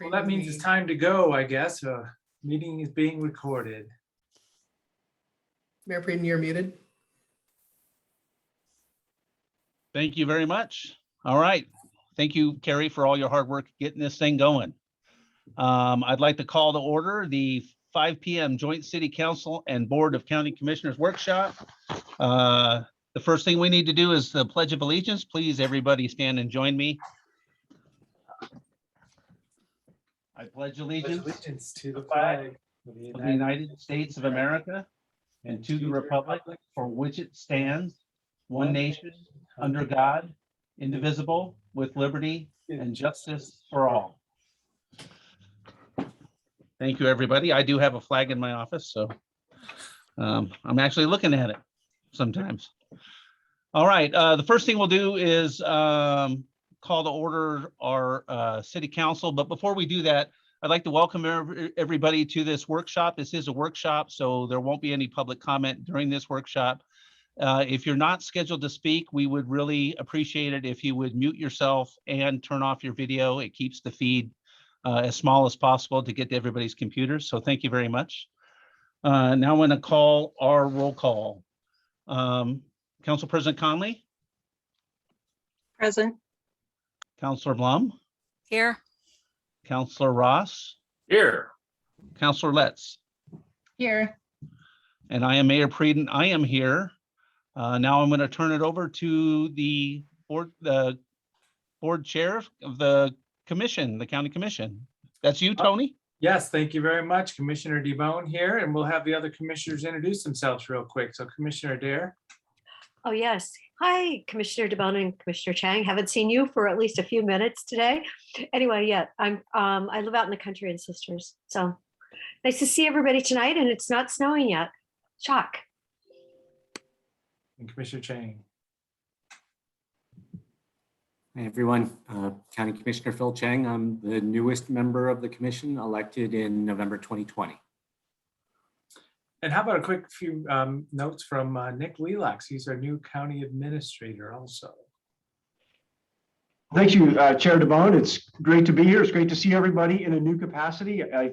Well, that means it's time to go, I guess. Meeting is being recorded. Mayor Preden, you're muted. Thank you very much. All right. Thank you, Carrie, for all your hard work getting this thing going. I'd like to call to order the 5 p.m. Joint City Council and Board of County Commissioners Workshop. The first thing we need to do is the Pledge of Allegiance. Please, everybody stand and join me. I pledge allegiance To the flag of the United States of America and to the republic for which it stands, one nation, under God, indivisible, with liberty and justice for all. Thank you, everybody. I do have a flag in my office, so I'm actually looking at it sometimes. All right, the first thing we'll do is call to order our city council. But before we do that, I'd like to welcome everybody to this workshop. This is a workshop, so there won't be any public comment during this workshop. If you're not scheduled to speak, we would really appreciate it if you would mute yourself and turn off your video. It keeps the feed as small as possible to get to everybody's computers. So thank you very much. Now I'm going to call our roll call. Council President Conley. Present. Councilor Blum. Here. Councilor Ross. Here. Councilor Letts. Here. And I am Mayor Preden. I am here. Now I'm going to turn it over to the board chair of the commission, the county commission. That's you, Tony? Yes, thank you very much. Commissioner DeBonne here, and we'll have the other commissioners introduce themselves real quick. So Commissioner Dare. Oh, yes. Hi, Commissioner DeBonne and Commissioner Chang. Haven't seen you for at least a few minutes today. Anyway, yeah, I live out in the country in Sisters. So nice to see everybody tonight, and it's not snowing yet. Shock. And Commissioner Chang. Hey everyone, County Commissioner Phil Chang. I'm the newest member of the commission, elected in November 2020. And how about a quick few notes from Nick Lilacs? He's our new county administrator also. Thank you, Chair DeBonne. It's great to be here. It's great to see everybody in a new capacity. I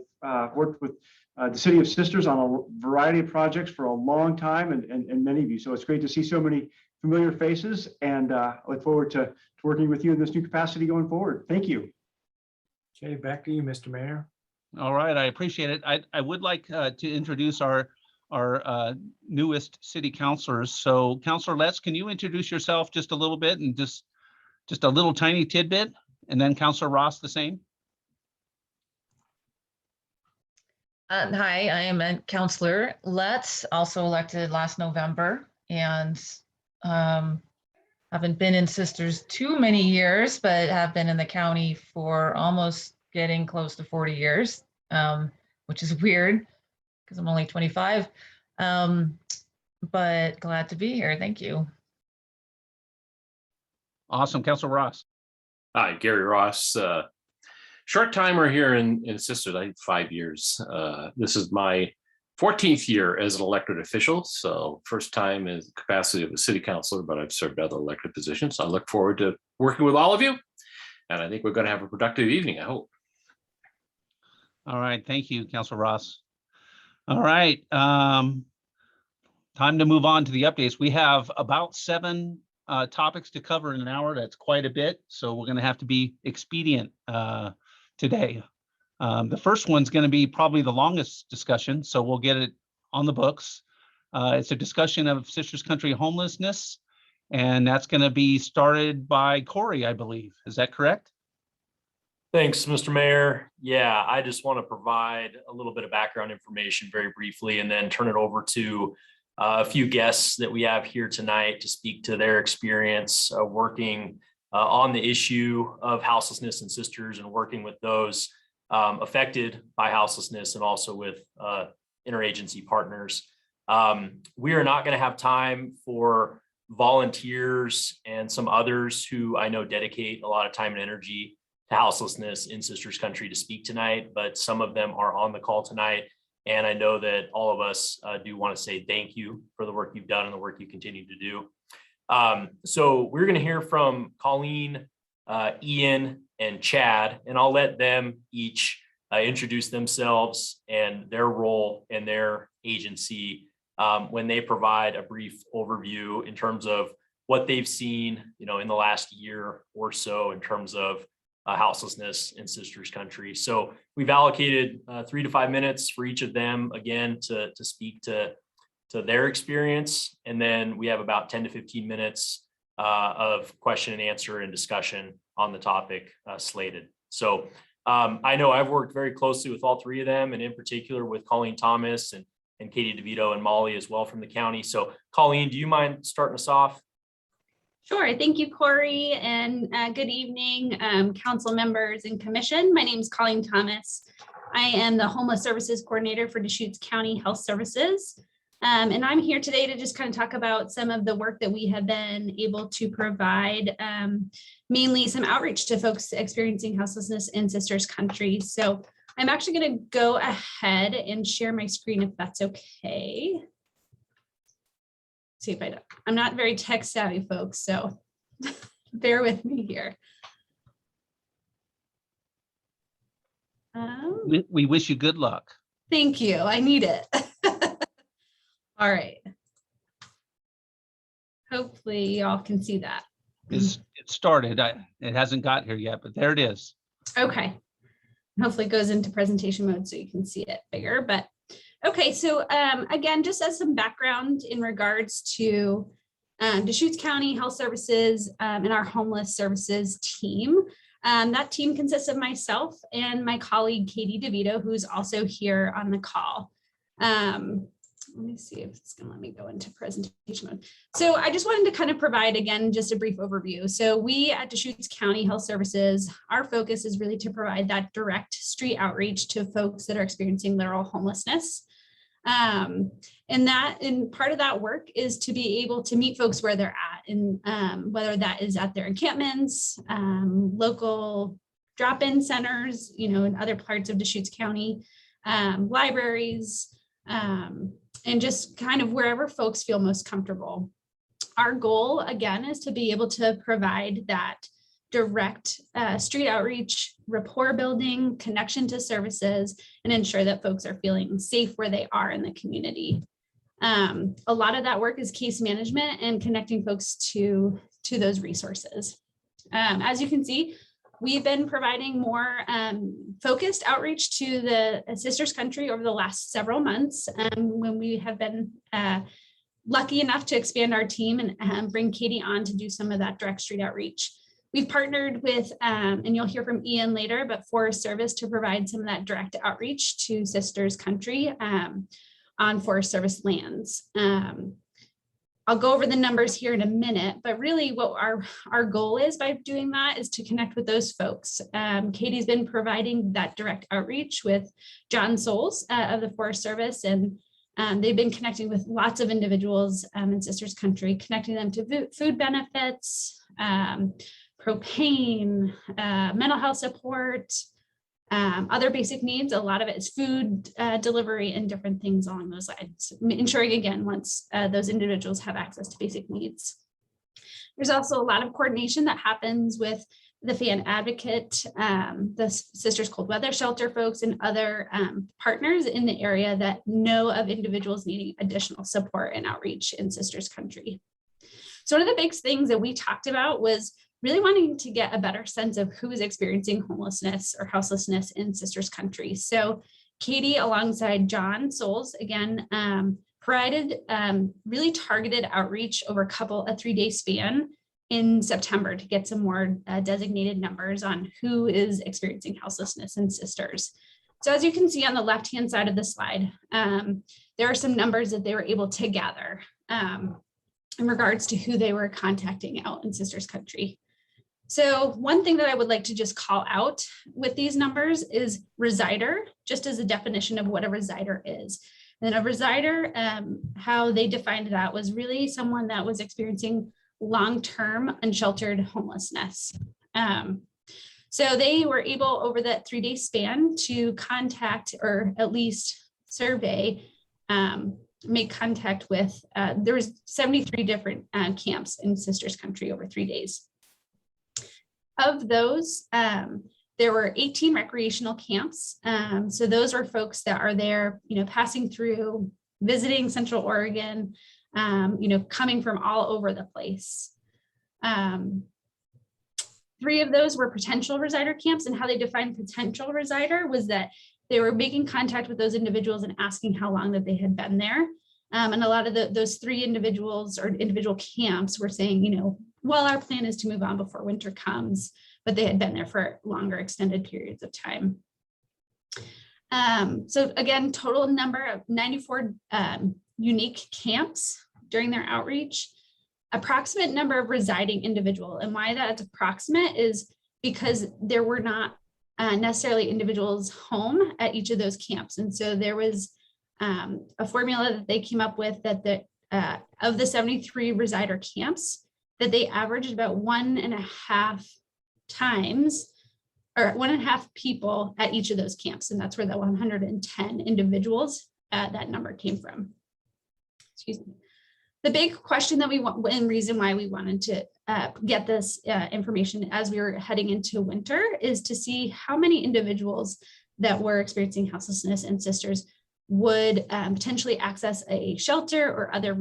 worked with the City of Sisters on a variety of projects for a long time, and many of you. So it's great to see so many familiar faces, and I look forward to working with you in this new capacity going forward. Thank you. Okay, back to you, Mr. Mayor. All right, I appreciate it. I would like to introduce our newest city councilors. So Councilor Letts, can you introduce yourself just a little bit and just a little tiny tidbit, and then Councilor Ross the same. Hi, I am Councilor Letts, also elected last November, and haven't been in Sisters too many years, but have been in the county for almost getting close to 40 years, which is weird because I'm only 25, but glad to be here. Thank you. Awesome. Councilor Ross. Hi, Gary Ross. Short timer here in Sisters. I have 5 years. This is my 14th year as an elected official. So first time in the capacity of a city councilor, but I've served other elected positions. I look forward to working with all of you. And I think we're going to have a productive evening, I hope. All right. Thank you, Councilor Ross. All right. Time to move on to the updates. We have about 7 topics to cover in an hour. That's quite a bit. So we're going to have to be expedient today. The first one's going to be probably the longest discussion, so we'll get it on the books. It's a discussion of Sisters Country homelessness, and that's going to be started by Corey, I believe. Is that correct? Thanks, Mr. Mayor. Yeah, I just want to provide a little bit of background information very briefly, and then turn it over to a few guests that we have here tonight to speak to their experience working on the issue of houselessness in Sisters and working with those affected by houselessness, and also with interagency partners. We are not going to have time for volunteers and some others who I know dedicate a lot of time and energy to houselessness in Sisters Country to speak tonight, but some of them are on the call tonight. And I know that all of us do want to say thank you for the work you've done and the work you continue to do. So we're going to hear from Colleen, Ian, and Chad, and I'll let them each introduce themselves and their role and their agency when they provide a brief overview in terms of what they've seen, in the last year or so in terms of houselessness in Sisters Country. So we've allocated 3 to 5 minutes for each of them, again, to speak to their experience. And then we have about 10 to 15 minutes of question and answer and discussion on the topic slated. So I know I've worked very closely with all 3 of them, and in particular with Colleen Thomas and Katie DeVito and Molly as well from the county. So Colleen, do you mind starting us off? Sure. Thank you, Corey, and good evening, council members and commission. My name is Colleen Thomas. I am the Homeless Services Coordinator for Deschutes County Health Services. And I'm here today to just kind of talk about some of the work that we have been able to provide, mainly some outreach to folks experiencing houselessness in Sisters Country. So I'm actually going to go ahead and share my screen if that's okay. See if I'm not very tech savvy, folks, so bear with me here. We wish you good luck. Thank you. I need it. All right. Hopefully y'all can see that. It started. It hasn't got here yet, but there it is. Okay. Hopefully it goes into presentation mode so you can see it bigger, but okay, so again, just as some background in regards to Deschutes County Health Services and our homeless services team. That team consists of myself and my colleague, Katie DeVito, who's also here on the call. Let me see if it's going to let me go into presentation mode. So I just wanted to kind of provide, again, just a brief overview. So we at Deschutes County Health Services, our focus is really to provide that direct street outreach to folks that are experiencing literal homelessness. And part of that work is to be able to meet folks where they're at, and whether that is at their encampments, local drop-in centers, in other parts of Deschutes County, libraries, and just kind of wherever folks feel most comfortable. Our goal, again, is to be able to provide that direct street outreach, rapport building, connection to services, and ensure that folks are feeling safe where they are in the community. A lot of that work is case management and connecting folks to those resources. As you can see, we've been providing more focused outreach to the Sisters Country over the last several months, when we have been lucky enough to expand our team and bring Katie on to do some of that direct street outreach. We've partnered with, and you'll hear from Ian later, but Forest Service to provide some of that direct outreach to Sisters Country on Forest Service lands. I'll go over the numbers here in a minute, but really what our goal is by doing that is to connect with those folks. Katie's been providing that direct outreach with John Souls of the Forest Service, and they've been connecting with lots of individuals in Sisters Country, connecting them to food benefits, propane, mental health support, other basic needs. A lot of it is food delivery and different things along those lines, ensuring, again, once those individuals have access to basic needs. There's also a lot of coordination that happens with the Fan Advocate, the Sisters Cold Weather Shelter folks, and other partners in the area that know of individuals needing additional support and outreach in Sisters Country. So one of the big things that we talked about was really wanting to get a better sense of who is experiencing homelessness or houselessness in Sisters Country. So Katie, alongside John Souls, again, provided really targeted outreach over a 3-day span in September to get some more designated numbers on who is experiencing houselessness in Sisters. So as you can see on the left-hand side of the slide, there are some numbers that they were able to gather in regards to who they were contacting out in Sisters Country. So one thing that I would like to just call out with these numbers is resider, just as a definition of what a resider is. And a resider, how they defined that was really someone that was experiencing long-term unsheltered homelessness. So they were able, over that 3-day span, to contact, or at least survey, make contact with, there was 73 different camps in Sisters Country over 3 days. of those, there were 18 recreational camps. So those are folks that are there, passing through, visiting Central Oregon, coming from all over the place. 3 of those were potential resider camps, and how they defined potential resider was that they were making contact with those individuals and asking how long that they had been there. And a lot of those 3 individuals or individual camps were saying, well, our plan is to move on before winter comes, but they had been there for longer extended periods of time. So again, total number of 94 unique camps during their outreach. Approximate number of residing individual, and why that's approximate is because there were not necessarily individuals home at each of those camps. And so there was a formula that they came up with that of the 73 resider camps, that they averaged about 1.5 times or 1.5 people at each of those camps. And that's where the 110 individuals, that number came from. Excuse me. The big question that we want, and reason why we wanted to get this information as we were heading into winter, is to see how many individuals that were experiencing houselessness in Sisters would potentially access a shelter or other,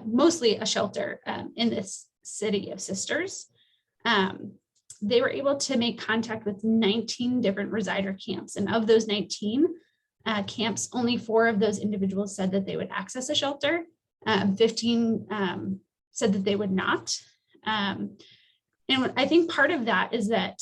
mostly a shelter in this city of Sisters. They were able to make contact with 19 different resider camps. And of those 19 camps, only 4 of those individuals said that they would access a shelter. 15 said that they would not. And I think part of that is that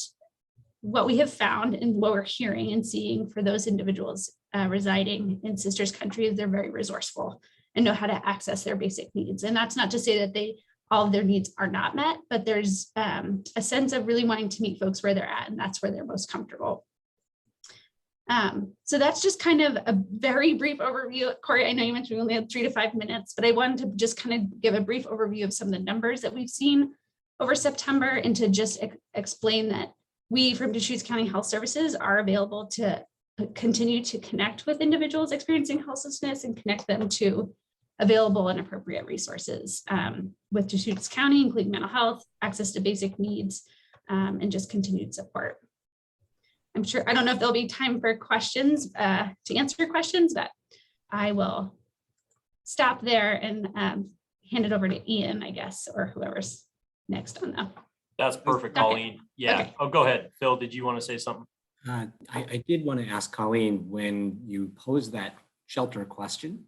what we have found and what we're hearing and seeing for those individuals residing in Sisters country is they're very resourceful and know how to access their basic needs. And that's not to say that all of their needs are not met, but there's a sense of really wanting to meet folks where they're at, and that's where they're most comfortable. So that's just kind of a very brief overview. Corey, I know you mentioned we only had 3 to 5 minutes, but I wanted to just kind of give a brief overview of some of the numbers that we've seen over September, and to just explain that we from Deschutes County Health Services are available to continue to connect with individuals experiencing houselessness and connect them to available and appropriate resources with Deschutes County, including mental health, access to basic needs, and just continued support. I'm sure, I don't know if there'll be time for questions, to answer questions, but I will stop there and hand it over to Ian, I guess, or whoever's next on that. That's perfect, Okay. Colleen. Yeah. Okay. Oh, go ahead. Phil, did you want to say something? I did want to ask Colleen, when you posed that shelter question,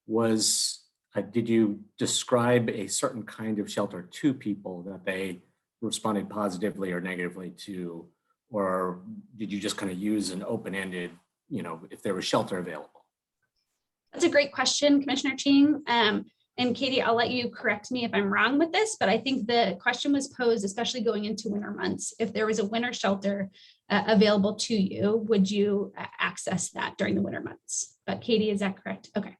did you describe a certain kind of shelter to people that they responded positively or negatively to, or did you just kind of use an open-ended, if there was shelter available? That's a great question, Commissioner Ching. And Katie, I'll let you correct me if I'm wrong with this, but I think the question was posed, especially going into winter months, if there was a winter shelter available to you, would you access that during the winter months? But Katie, is that correct? Okay.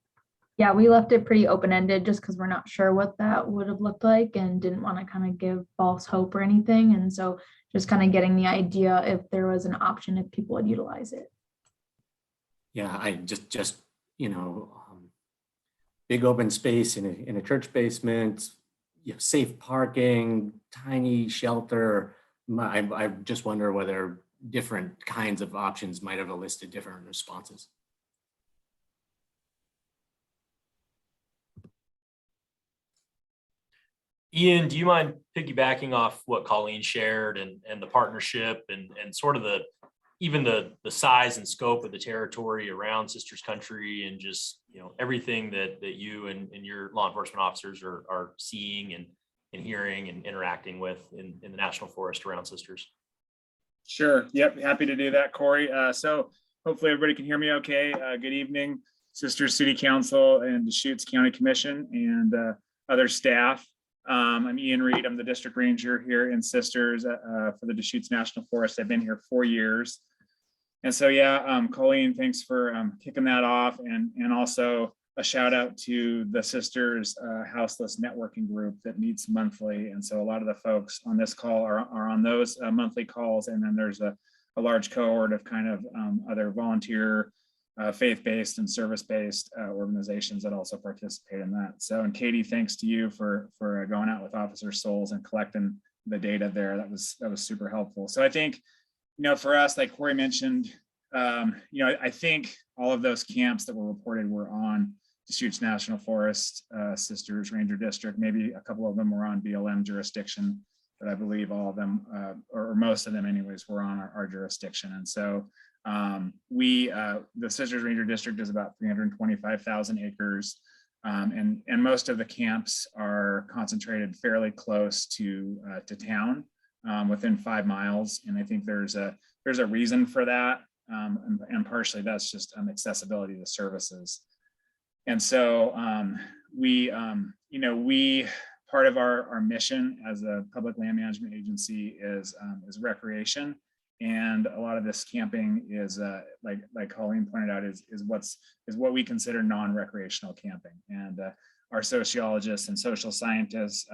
Yeah, we left it pretty open-ended just because we're not sure what that would have looked like and didn't want to kind of give false hope or anything. And so just kind of getting the idea if there was an option, if people would utilize it. Yeah, I just big open space in a church basement, safe parking, tiny shelter. I just wonder whether different kinds of options might have elicited different responses. Ian, do you mind piggybacking off what Colleen shared and the partnership and sort of even the size and scope of the territory around Sisters Country, and just everything that you and your law enforcement officers are seeing and hearing and interacting with in the National Forest around Sisters? Sure. Yep. Happy to do that, Corey. So hopefully everybody can hear me okay. Good evening, Sisters City Council and Deschutes County Commission and other staff. I'm Ian Reed. I'm the district ranger here in Sisters for the Deschutes National Forest. I've been here 4 years. And so, Colleen, thanks for kicking that off. And also a shout out to the Sisters Houseless Networking Group that meets monthly. And so a lot of the folks on this call are on those monthly calls. And then there's a large cohort of kind of other volunteer, faith-based and service-based organizations that also participate in that. So, and Katie, thanks to you for going out with Officer Souls and collecting the data there. That was super helpful. So I think, for us, like Corey mentioned, I think all of those camps that were reported were on Deschutes National Forest, Sisters Ranger District. Maybe a couple of them were on BLM jurisdiction, but I believe all of them, or most of them anyways, were on our jurisdiction. And so the Sisters Ranger District is about 325,000 acres. And most of the camps are concentrated fairly close to town, within 5 miles. And I think there's a reason for that. And partially that's just accessibility to services. And so part of our mission as a public land management agency is recreation. And a lot of this camping is like Colleen pointed out, is what we consider non-recreational camping. And our sociologists and social scientists,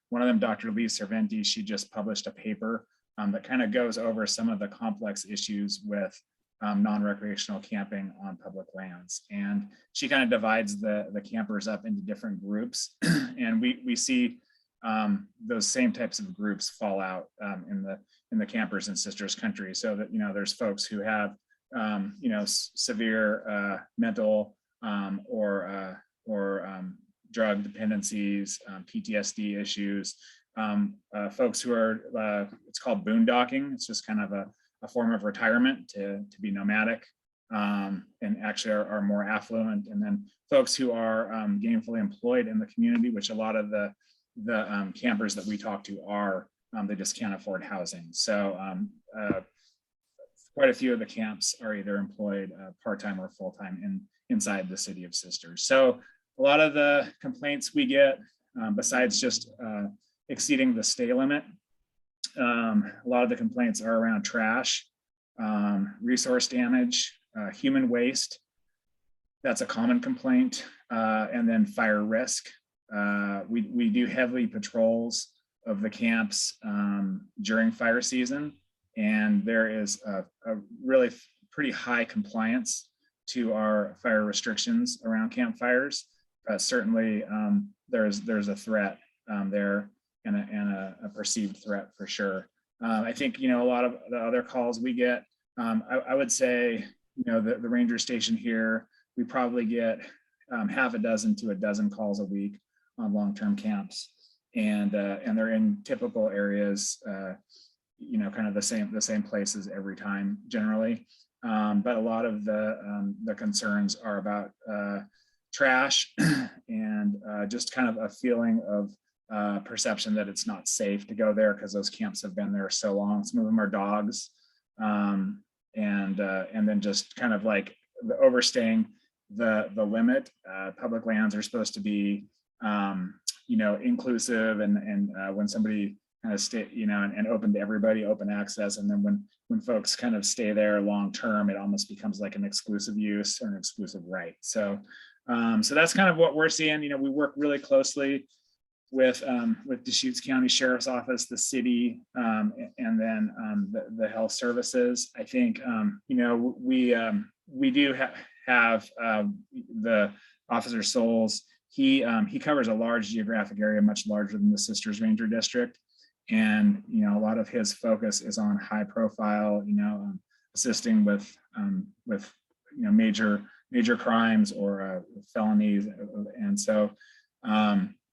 one of them, Dr. Lee Cerventi, she just published a paper that kind of goes over some of the complex issues with non-recreational camping on public lands. And she kind of divides the campers up into different groups. And we see those same types of groups fall out in the campers in Sisters country. So that, there's folks who have, severe mental or drug dependencies, PTSD issues, folks who are, it's called boondocking. It's just kind of a form of retirement to be nomadic, and actually are more affluent. And then folks who are gainfully employed in the community, which a lot of the campers that we talk to are, they just can't afford housing. So quite a few of the camps are either employed part-time or full-time inside the city of Sisters. So a lot of the complaints we get, besides just exceeding the stay limit, a lot of the complaints are around trash, resource damage, human waste. That's a common complaint. And then fire risk. We do heavily patrols of the camps during fire season, and there is a really pretty high compliance to our fire restrictions around campfires. Certainly, there's a threat there, and a perceived threat for sure. I think, a lot of the other calls we get, I would say, the ranger station here, we probably get half a dozen to a dozen calls a week on long-term camps, and they're in typical areas, kind of the same places every time generally. But a lot of the concerns are about trash and just kind of a feeling of perception that it's not safe to go there because those camps have been there so long. Some of them are dogs, and then just kind of like the overstaying the limit. Public lands are supposed to be inclusive, and when somebody kind of stay, and open to everybody, open access, and then when folks kind of stay there long term, it almost becomes like an exclusive use or an exclusive right. So that's kind of what we're seeing. We work really closely with Deschutes County Sheriff's Office, the city, and then the health services. I think we do have the Officer Souls. He covers a large geographic area, much larger than the Sisters Ranger District, and a lot of his focus is on high profile, assisting with major crimes or felonies, and so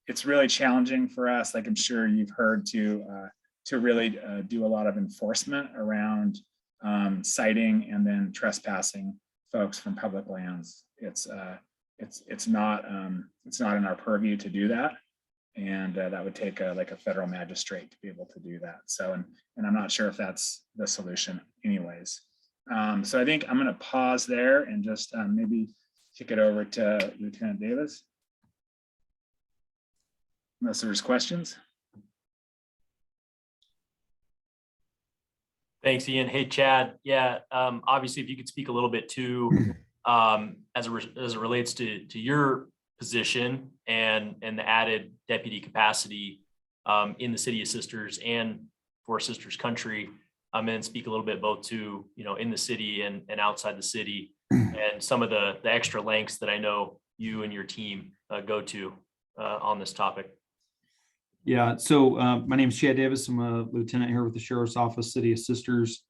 it's really challenging for us, like I'm sure you've heard, to really do a lot of enforcement around citing and then trespassing folks from public lands. It's not in our purview to do that, and that would take like a federal magistrate to be able to do that. So and I'm not sure if that's the solution anyways. So I think I'm going to pause there and just maybe kick it over to Lieutenant Davis, unless there's questions. Thanks, Ian. Hey, Chad. Yeah, obviously, if you could speak a little bit too, as it relates to your position and the added deputy capacity in the city of Sisters and for Sisters country, and speak a little bit both to, in the city and outside the city, and some of the extra lengths that I know you and your team go to on this topic. Yeah, so my name is Chad Davis. I'm a lieutenant here with the Sheriff's Office, City of Sisters.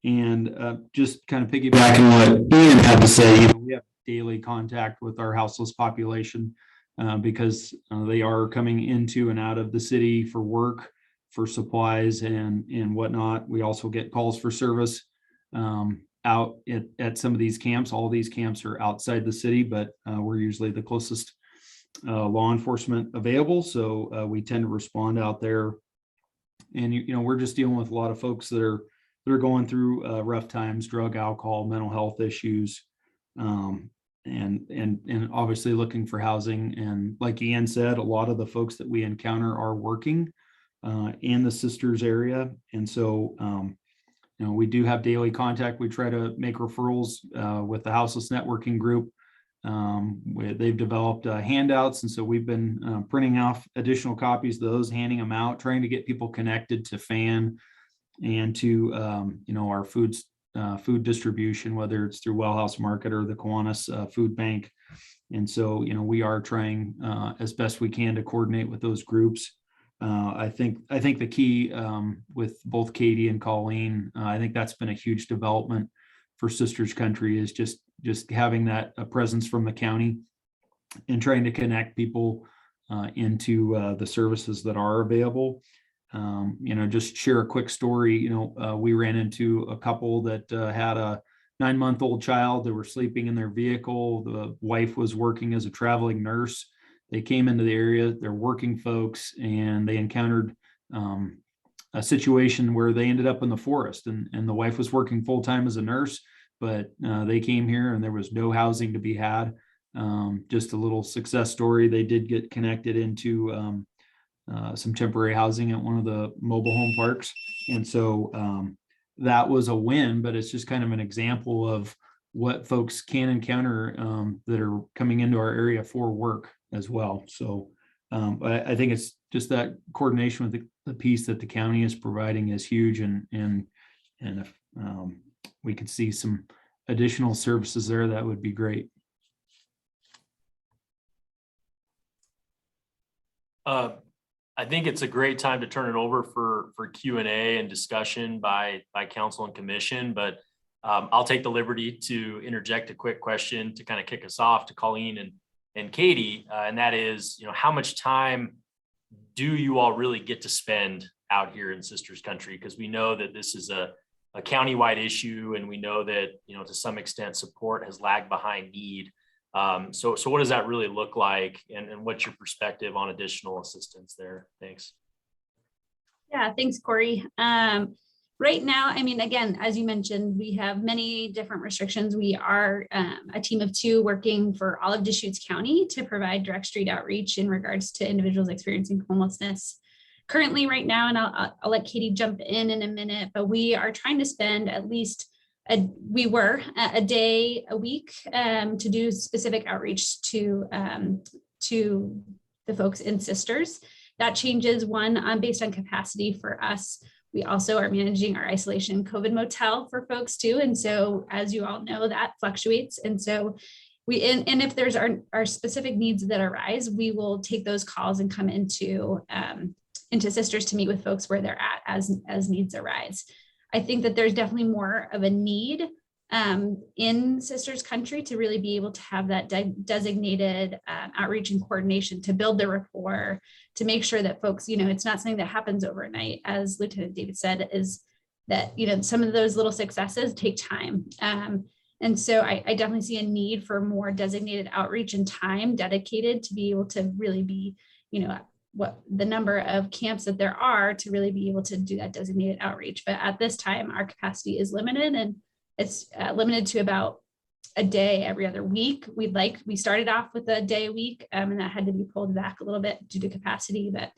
And just kind of piggybacking what Ian had to say, we have daily contact with our houseless population because they are coming into and out of the city for work, for supplies and whatnot. We also get calls for service out at some of these camps. All of these camps are outside the city, but we're usually the closest law enforcement available. So we tend to respond out there. And, we're just dealing with a lot of folks that are going through rough times, drug, alcohol, mental health issues, and obviously looking for housing. And like Ian said, a lot of the folks that we encounter are working in the Sisters area. And so, we do have daily contact. We try to make referrals with the Houseless Networking Group. They've developed handouts. And so we've been printing off additional copies of those, handing them out, trying to get people connected to FAN and to, our food distribution, whether it's through Wellhouse Market or the Kiwanis Food Bank. And so, we are trying as best we can to coordinate with those groups. I think the key with both Katie and Colleen, I think that's been a huge development for Sisters Country, is just having that presence from the county and trying to connect people into the services that are available. Just share a quick story. We ran into a couple that had a 9-month-old child. They were sleeping in their vehicle. The wife was working as a traveling nurse. They came into the area, they're working folks, and they encountered a situation where they ended up in the forest, and the wife was working full-time as a nurse, but they came here and there was no housing to be had. Just a little success story. They did get connected into some temporary housing at one of the mobile home parks. And so that was a win, but it's just kind of an example of what folks can encounter that are coming into our area for work as well. So I think it's just that coordination with the piece that the county is providing is huge. And if we could see some additional services there, that would be great. I think it's a great time to turn it over for Q&A and discussion by council and commission, but I'll take the liberty to interject a quick question to kind of kick us off to Colleen and Katie, and that is, how much time do you all really get to spend out here in Sisters Country? Because we know that this is a countywide issue, and we know that, to some extent support has lagged behind need. So what does that really look like, and what's your perspective on additional assistance there? Thanks. Yeah, thanks, Corey. Right now, again, as you mentioned, we have many different restrictions. We are a team of 2 working for all of Deschutes County to provide direct street outreach in regards to individuals experiencing homelessness. Currently, right now, and I'll let Katie jump in a minute, but we are trying to spend at least a day a week to do specific outreach to the folks in Sisters. That changes based on capacity for us. We also are managing our isolation COVID motel for folks too. And so, as you all know, that fluctuates. And so and if there's our specific needs that arise, we will take those calls and come into Sisters to meet with folks where they're at as needs arise. I think that there's definitely more of a need in Sisters Country to really be able to have that designated outreach and coordination to build the rapport, to make sure that folks, it's not something that happens overnight. As Lieutenant David said, is that, some of those little successes take time. And so I definitely see a need for more designated outreach and time dedicated to be able to really be, what the number of camps that there are to really be able to do that designated outreach. But at this time, our capacity is limited, and it's limited to about a day every other week. We started off with a day a week, and that had to be pulled back a little bit due to capacity. But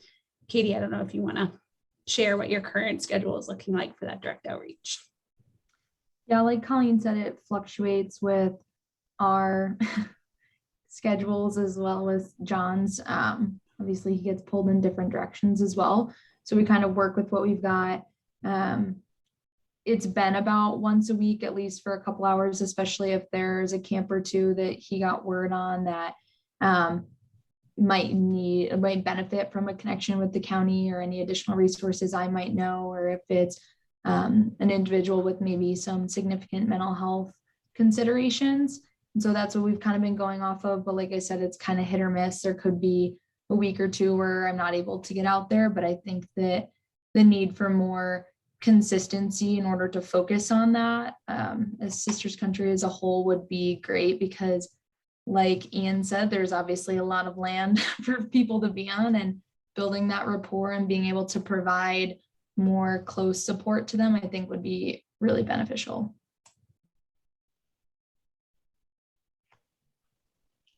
Katie, I don't know if you want to share what your current schedule is looking like for that direct outreach. Yeah, like Colleen said, it fluctuates with our schedules as well as John's. Obviously, he gets pulled in different directions as well. So we kind of work with what we've got. It's been about once a week, at least for a couple hours, especially if there's a camp or two that he got word on that might benefit from a connection with the county or any additional resources I might know, or if it's an individual with maybe some significant mental health considerations. And so that's what we've kind of been going off of. But like I said, it's kind of hit or miss. There could be a week or two where I'm not able to get out there, but I think that the need for more consistency in order to focus on that as Sisters Country as a whole would be great, because like Ian said, there's obviously a lot of land for people to be on, and building that rapport and being able to provide more close support to them, I think would be really beneficial.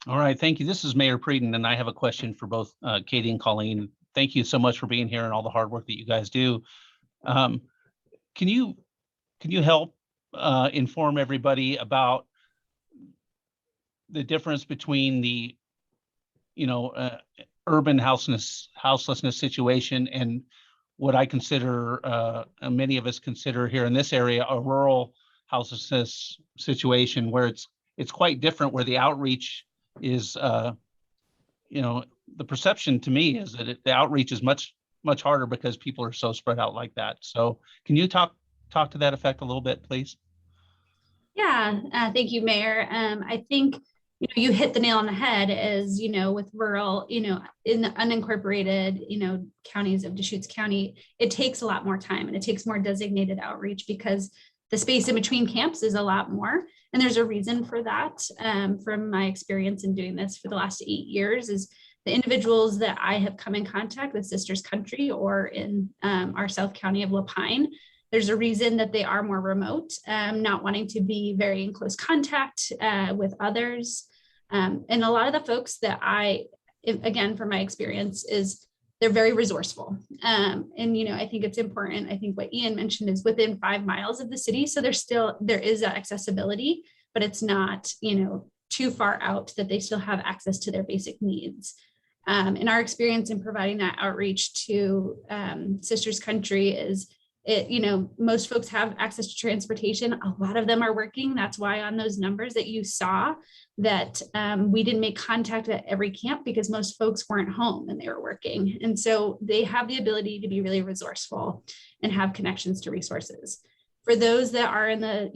All right, thank you. This is Mayor Prieden, and I have a question for both Katie and Colleen. Thank you so much for being here and all the hard work that you guys do. Can you help inform everybody about the difference between the, urban houselessness situation and what I consider, many of us consider here in this area, a rural houselessness situation where it's quite different, where the outreach is, the perception to me is that the outreach is much harder because people are so spread out like that. So can you talk to that effect a little bit, please? Yeah, thank you, Mayor. I think you hit the nail on the head. As with rural, in the unincorporated, counties of Deschutes County, it takes a lot more time and it takes more designated outreach because the space in between camps is a lot more. And there's a reason for that. From my experience in doing this for the last 8 years, is the individuals that I have come in contact with Sisters Country or in our South County of La Pine, there's a reason that they are more remote, not wanting to be very in close contact with others. And a lot of the folks that again, from my experience, is they're very resourceful. And, I think it's important. I think what Ian mentioned is within 5 miles of the city. So there is that accessibility, but it's not, too far out that they still have access to their basic needs. In our experience in providing that outreach to Sisters Country is most folks have access to transportation. A lot of them are working. That's why on those numbers that you saw that we didn't make contact at every camp, because most folks weren't home and they were working. And so they have the ability to be really resourceful and have connections to resources. For those that are in the,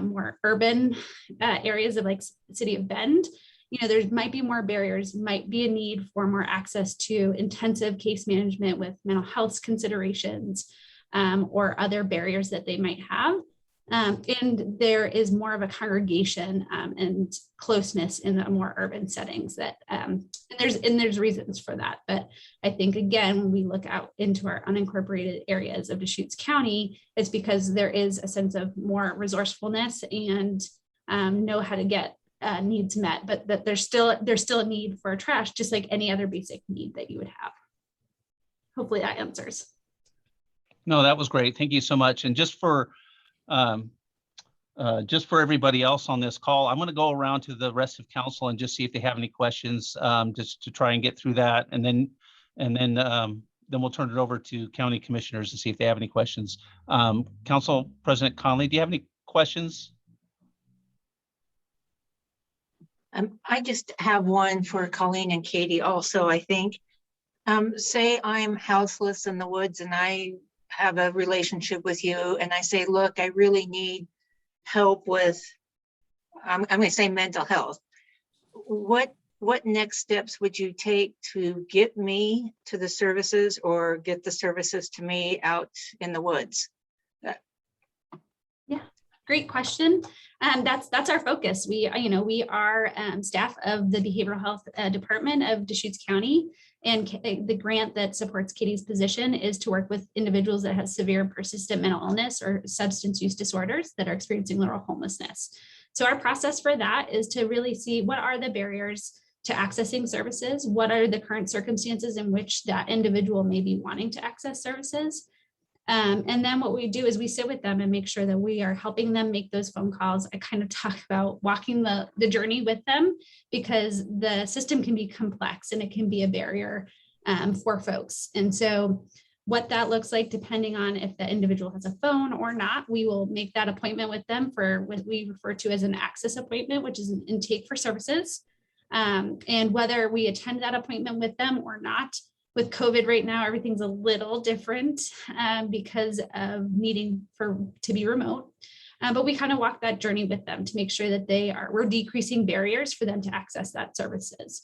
more urban areas of like City of Bend, there might be more barriers, might be a need for more access to intensive case management with mental health considerations, or other barriers that they might have. And there is more of a congregation and closeness in the more urban settings that, and there's reasons for that. But I think, again, when we look out into our unincorporated areas of Deschutes County, it's because there is a sense of more resourcefulness and know how to get needs met, but that there's still a need for trash, just like any other basic need that you would have. Hopefully that answers. No, that was great. Thank you so much. And just for everybody else on this call, I'm going to go around to the rest of council and just see if they have any questions, just to try and get through that. And then we'll turn it over to county commissioners to see if they have any questions. Council President Conley, do you have any questions? I just have one for Colleen and Katie also, I think. Say I'm houseless in the woods and I have a relationship with you and I say, look, I really need help with, I'm going to say mental health. What next steps would you take to get me to the services or get the services to me out in the woods? Yeah, great question. That's our focus. We are staff of the Behavioral Health Department of Deschutes County, and the grant that supports Katie's position is to work with individuals that have severe and persistent mental illness or substance use disorders that are experiencing literal homelessness. So our process for that is to really see what are the barriers to accessing services, what are the current circumstances in which that individual may be wanting to access services. And then what we do is we sit with them and make sure that we are helping them make those phone calls. I kind of talk about walking the journey with them, because the system can be complex and it can be a barrier for folks. And so what that looks like, depending on if the individual has a phone or not, we will make that appointment with them for what we refer to as an access appointment, which is an intake for services. And whether we attend that appointment with them or not, with COVID right now, everything's a little different because of needing to be remote. But we kind of walk that journey with them to make sure that we're decreasing barriers for them to access that services.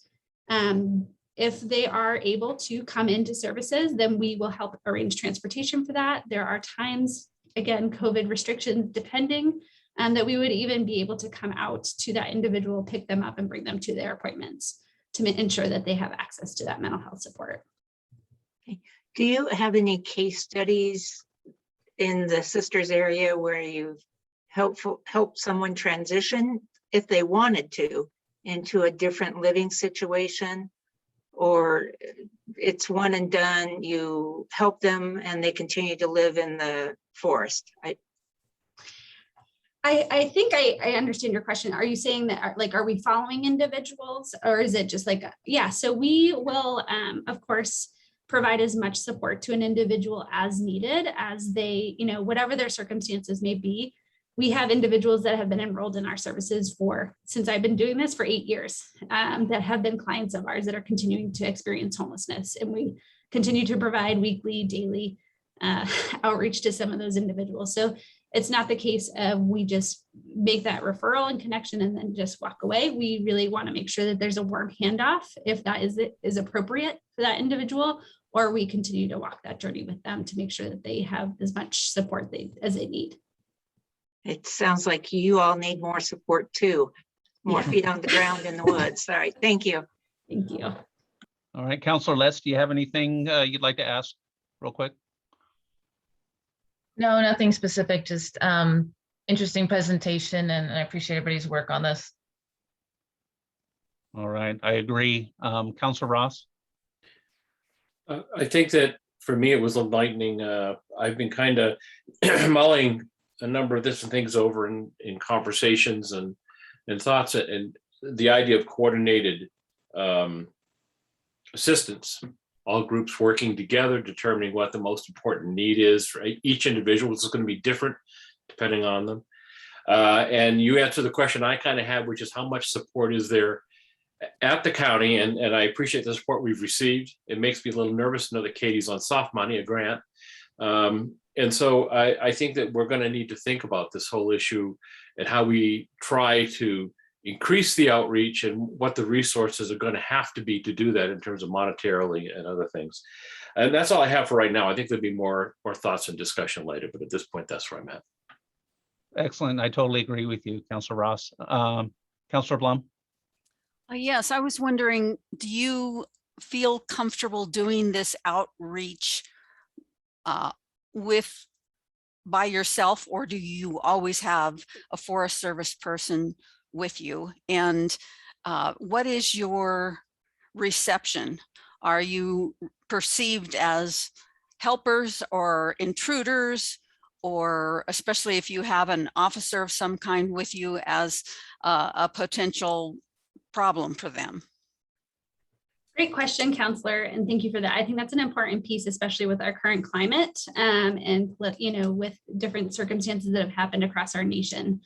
If they are able to come into services, then we will help arrange transportation for that. There are times, again, COVID restrictions depending, that we would even be able to come out to that individual, pick them up and bring them to their appointments to ensure that they have access to that mental health support. Do you have any case studies in the Sisters area where you've helped someone transition, if they wanted to, into a different living situation? Or it's one and done, you help them and they continue to live in the forest? I think I understand your question. Are you saying that, like, are we following individuals, or is it just like, yeah, so we will, of course, provide as much support to an individual as needed, as they, whatever their circumstances may be. We have individuals that have been enrolled in our services since I've been doing this for 8 years, that have been clients of ours that are continuing to experience homelessness. And we continue to provide weekly, daily outreach to some of those individuals. So it's not the case of we just make that referral and connection and then just walk away. We really want to make sure that there's a warm handoff if that is appropriate for that individual, or we continue to walk that journey with them to make sure that they have as much support as they need. It sounds like you all need more support too. More feet on the ground in the woods. All right, thank you. Thank you. All right, Counselor Les, do you have anything you'd like to ask real quick? No, nothing specific, just interesting presentation, and I appreciate everybody's work on this. All right, I agree. Counselor Ross? I think that for me, it was enlightening. I've been kind of mulling a number of different things over in conversations and thoughts, and the idea of coordinated assistance, all groups working together, determining what the most important need is for each individual. It's going to be different depending on them. And you answer the question I kind of have, which is how much support is there at the county? And I appreciate the support we've received. It makes me a little nervous to know that Katie's on soft money, a grant. And so I think that we're going to need to think about this whole issue and how we try to increase the outreach and what the resources are going to have to be to do that in terms of monetarily and other things. And that's all I have for right now. I think there'll be more thoughts and discussion later, but at this point, that's where I'm at. Excellent. I totally agree with you, Counselor Ross. Counselor Blum? Yes, I was wondering, do you feel comfortable doing this outreach by yourself, or do you always have a Forest Service person with you? And what is your reception? Are you perceived as helpers or intruders, or especially if you have an officer of some kind with you, as a potential problem for them? Great question, Counselor, and thank you for that. I think that's an important piece, especially with our current climate and with different circumstances that have happened across our nation.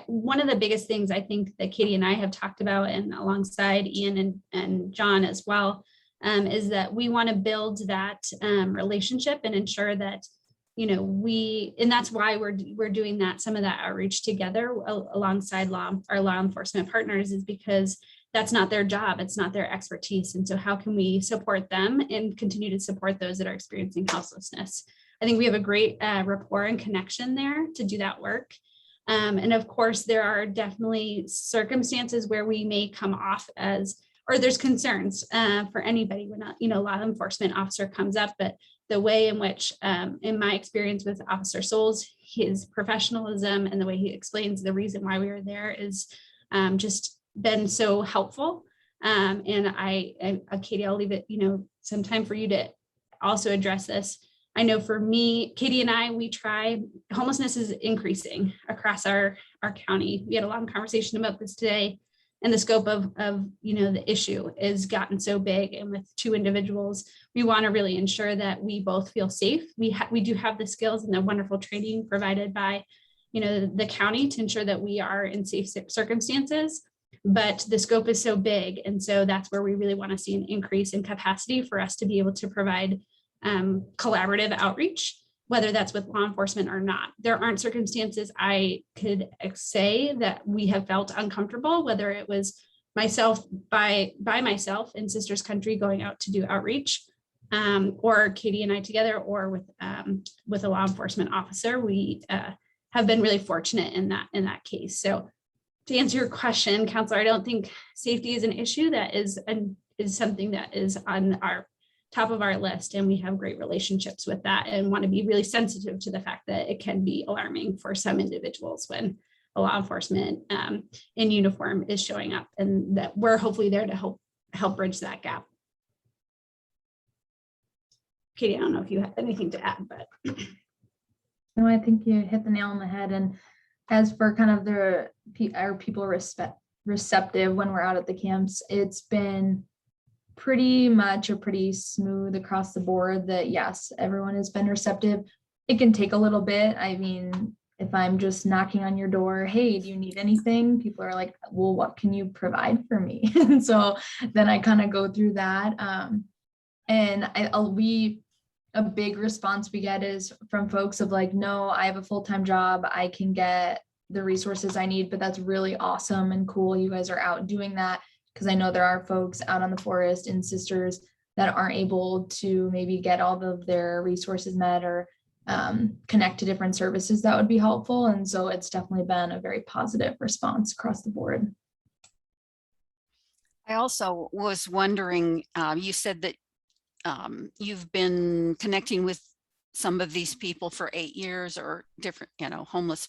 One of the biggest things I think that Katie and I have talked about, and alongside Ian and John as well, is that we want to build that relationship and ensure that and that's why we're doing some of that outreach together alongside our law enforcement partners, is because that's not their job. It's not their expertise. And so how can we support them and continue to support those that are experiencing houselessness? I think we have a great rapport and connection there to do that work. And of course, there are definitely circumstances where we may come off or there's concerns for anybody. We're not, law enforcement officer comes up, but the way in which, in my experience with Officer Souls, his professionalism and the way he explains the reason why we were there is just been so helpful. And Katie, I'll leave it, some time for you to also address this. I know for me, Katie and I, homelessness is increasing across our county. We had a long conversation about this today, and the scope of the issue has gotten so big. And with 2 individuals, we want to really ensure that we both feel safe. We do have the skills and the wonderful training provided by, the county to ensure that we are in safe circumstances. but the scope is so big. And so that's where we really want to see an increase in capacity for us to be able to provide collaborative outreach, whether that's with law enforcement or not. There aren't circumstances I could say that we have felt uncomfortable, whether it was myself by myself in Sisters Country going out to do outreach, or Katie and I together, or with a law enforcement officer. We have been really fortunate in that case. So to answer your question, Counselor, I don't think safety is an issue. That is something that is on our top of our list, and we have great relationships with that and want to be really sensitive to the fact that it can be alarming for some individuals when a law enforcement in uniform is showing up, and that we're hopefully there to help bridge that gap. Katie, I don't know if you have anything to add, but. No, I think you hit the nail on the head. And as for kind of our people receptive when we're out at the camps, it's been pretty much a pretty smooth across the board that yes, everyone has been receptive. It can take a little bit. I mean, if I'm just knocking on your door, hey, do you need anything? People are like, well, what can you provide for me? And so then I kind of go through that. And a big response we get is from folks of like, no, I have a full-time job. I can get the resources I need, but that's really awesome and cool. You guys are out doing that. Because I know there are folks out on the forest and Sisters that aren't able to maybe get all of their resources met or connect to different services that would be helpful. And so it's definitely been a very positive response across the board. I also was wondering, you said that you've been connecting with some of these people for 8 years or different, homeless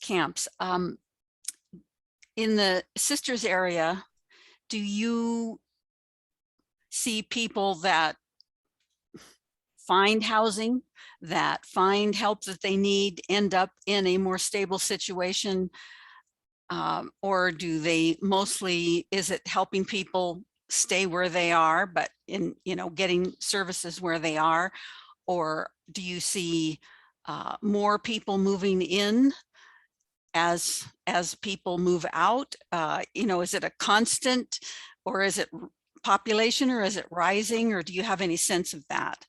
camps. In the Sisters area, do you see people that find housing, that find help that they need, end up in a more stable situation? Or do they mostly, is it helping people stay where they are, but in, getting services where they are? Or do you see more people moving in as people move out? Is it a constant, or is it population, or is it rising, or do you have any sense of that?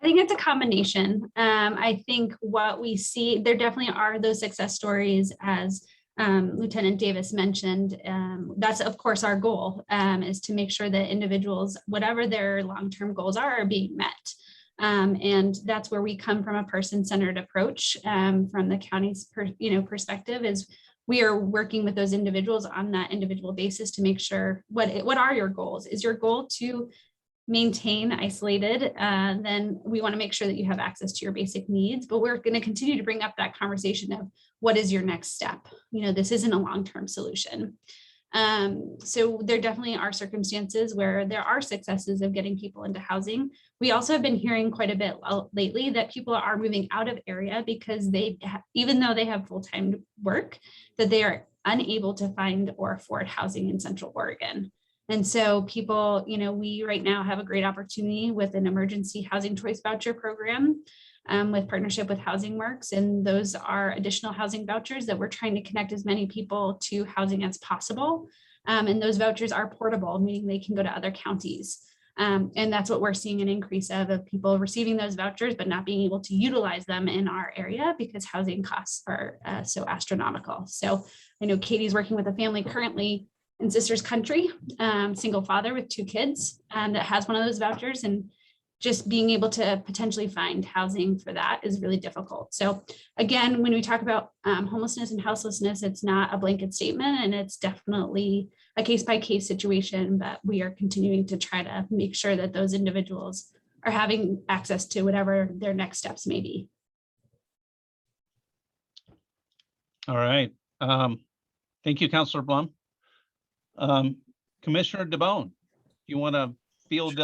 I think it's a combination. I think what we see, there definitely are those success stories, as Lieutenant Davis mentioned. That's of course our goal, is to make sure that individuals, whatever their long-term goals are being met. And that's where we come from, a person-centered approach. From the county's perspective, is we are working with those individuals on that individual basis to make sure what are your goals? Is your goal to maintain isolated? Then we want to make sure that you have access to your basic needs, but we're going to continue to bring up that conversation of what is your next step? This isn't a long-term solution. So there definitely are circumstances where there are successes of getting people into housing. We also have been hearing quite a bit lately that people are moving out of area because even though they have full-time work, that they are unable to find or afford housing in Central Oregon. And so people, we right now have a great opportunity with an emergency housing choice voucher program with partnership with Housing Works. And those are additional housing vouchers that we're trying to connect as many people to housing as possible. And those vouchers are portable, meaning they can go to other counties. And that's what we're seeing an increase of people receiving those vouchers, but not being able to utilize them in our area because housing costs are so astronomical. So I know Katie's working with a family currently in Sisters Country, single father with 2 kids, that has one of those vouchers, and just being able to potentially find housing for that is really difficult. So again, when we talk about homelessness and houselessness, it's not a blanket statement, and it's definitely a case-by-case situation, but we are continuing to try to make sure that those individuals are having access to whatever their next steps may be. All right. Thank you, Councilor Blum. Commissioner DeBonne, you want to field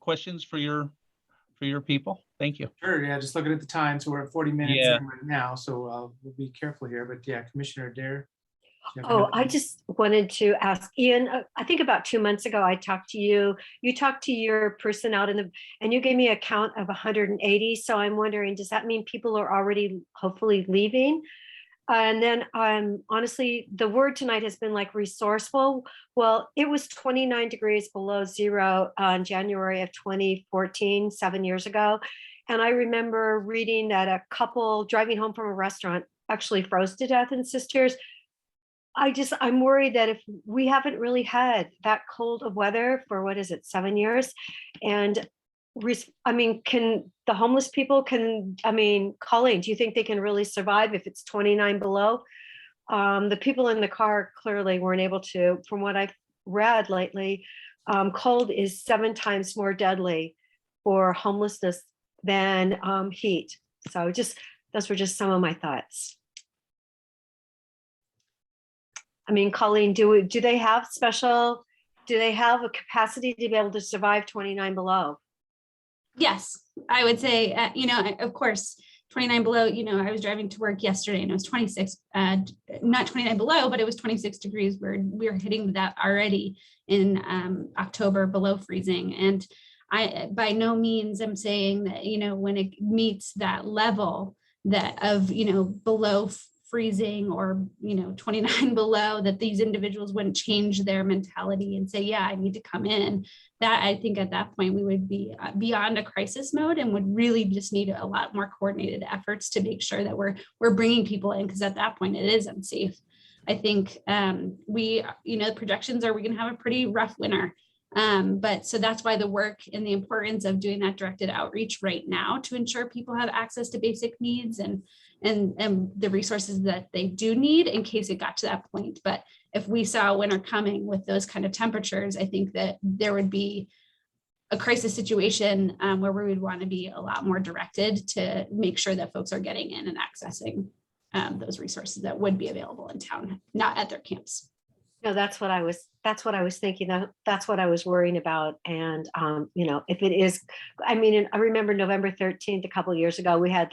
questions for your people? Thank you. Sure, yeah, just looking at the time, so we're at 40 minutes Yeah. in right now, so we'll be careful here, but yeah, Commissioner Adair. Oh, I just wanted to ask Ian, I think about 2 months ago, I talked to you, you talked to your person out and you gave me a count of 180. So I'm wondering, does that mean people are already hopefully leaving? And then honestly, the word tonight has been like resourceful. Well, it was 29 degrees below zero on January of 2014, 7 years ago. And I remember reading that a couple driving home from a restaurant actually froze to death in Sisters. I'm worried that if we haven't really had that cold of weather for, what is it, 7 years? And can the homeless people, Colleen, do you think they can really survive if it's 29 below? The people in the car clearly weren't able to, from what I've read lately. Cold is 7 times more deadly for homelessness than heat. So those were just some of my thoughts. Colleen, do they have a capacity to be able to survive 29 below? Yes, I would say, of course, 29 below, I was driving to work yesterday and it was 26, not 29 below, but it was 26 degrees. We were hitting that already in October, below freezing. And I, by no means am saying that, when it meets that level below freezing or 29 below, that these individuals wouldn't change their mentality and say, yeah, I need to come in. That I think at that point we would be beyond a crisis mode and would really just need a lot more coordinated efforts to make sure that we're bringing people in, because at that point it is unsafe. I think the projections are we're going to have a pretty rough winter. But so that's why the work and the importance of doing that directed outreach right now to ensure people have access to basic needs and the resources that they do need in case it got to that point. But if we saw winter coming with those kind of temperatures, I think that there would be a crisis situation where we would want to be a lot more directed to make sure that folks are getting in and accessing those resources that would be available in town, not at their camps. No, that's what I was thinking. That's what I was worrying about. And, if it is, I remember November 13th, a couple of years ago, we had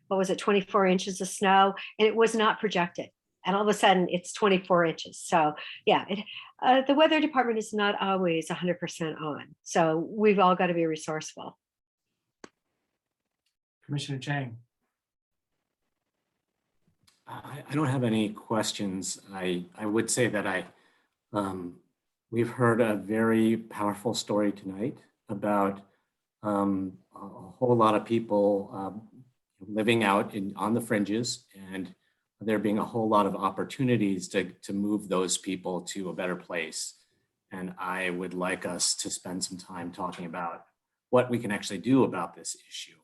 24 inches of snow, and it was not projected. And all of a sudden it's 24 inches. So yeah, the weather department is not always 100% on. So we've all got to be resourceful. Commissioner Chang. I don't have any questions. I would say that we've heard a very powerful story tonight about a whole lot of people living out on the fringes, and there being a whole lot of opportunities to move those people to a better place. And I would like us to spend some time talking about what we can actually do about this issue.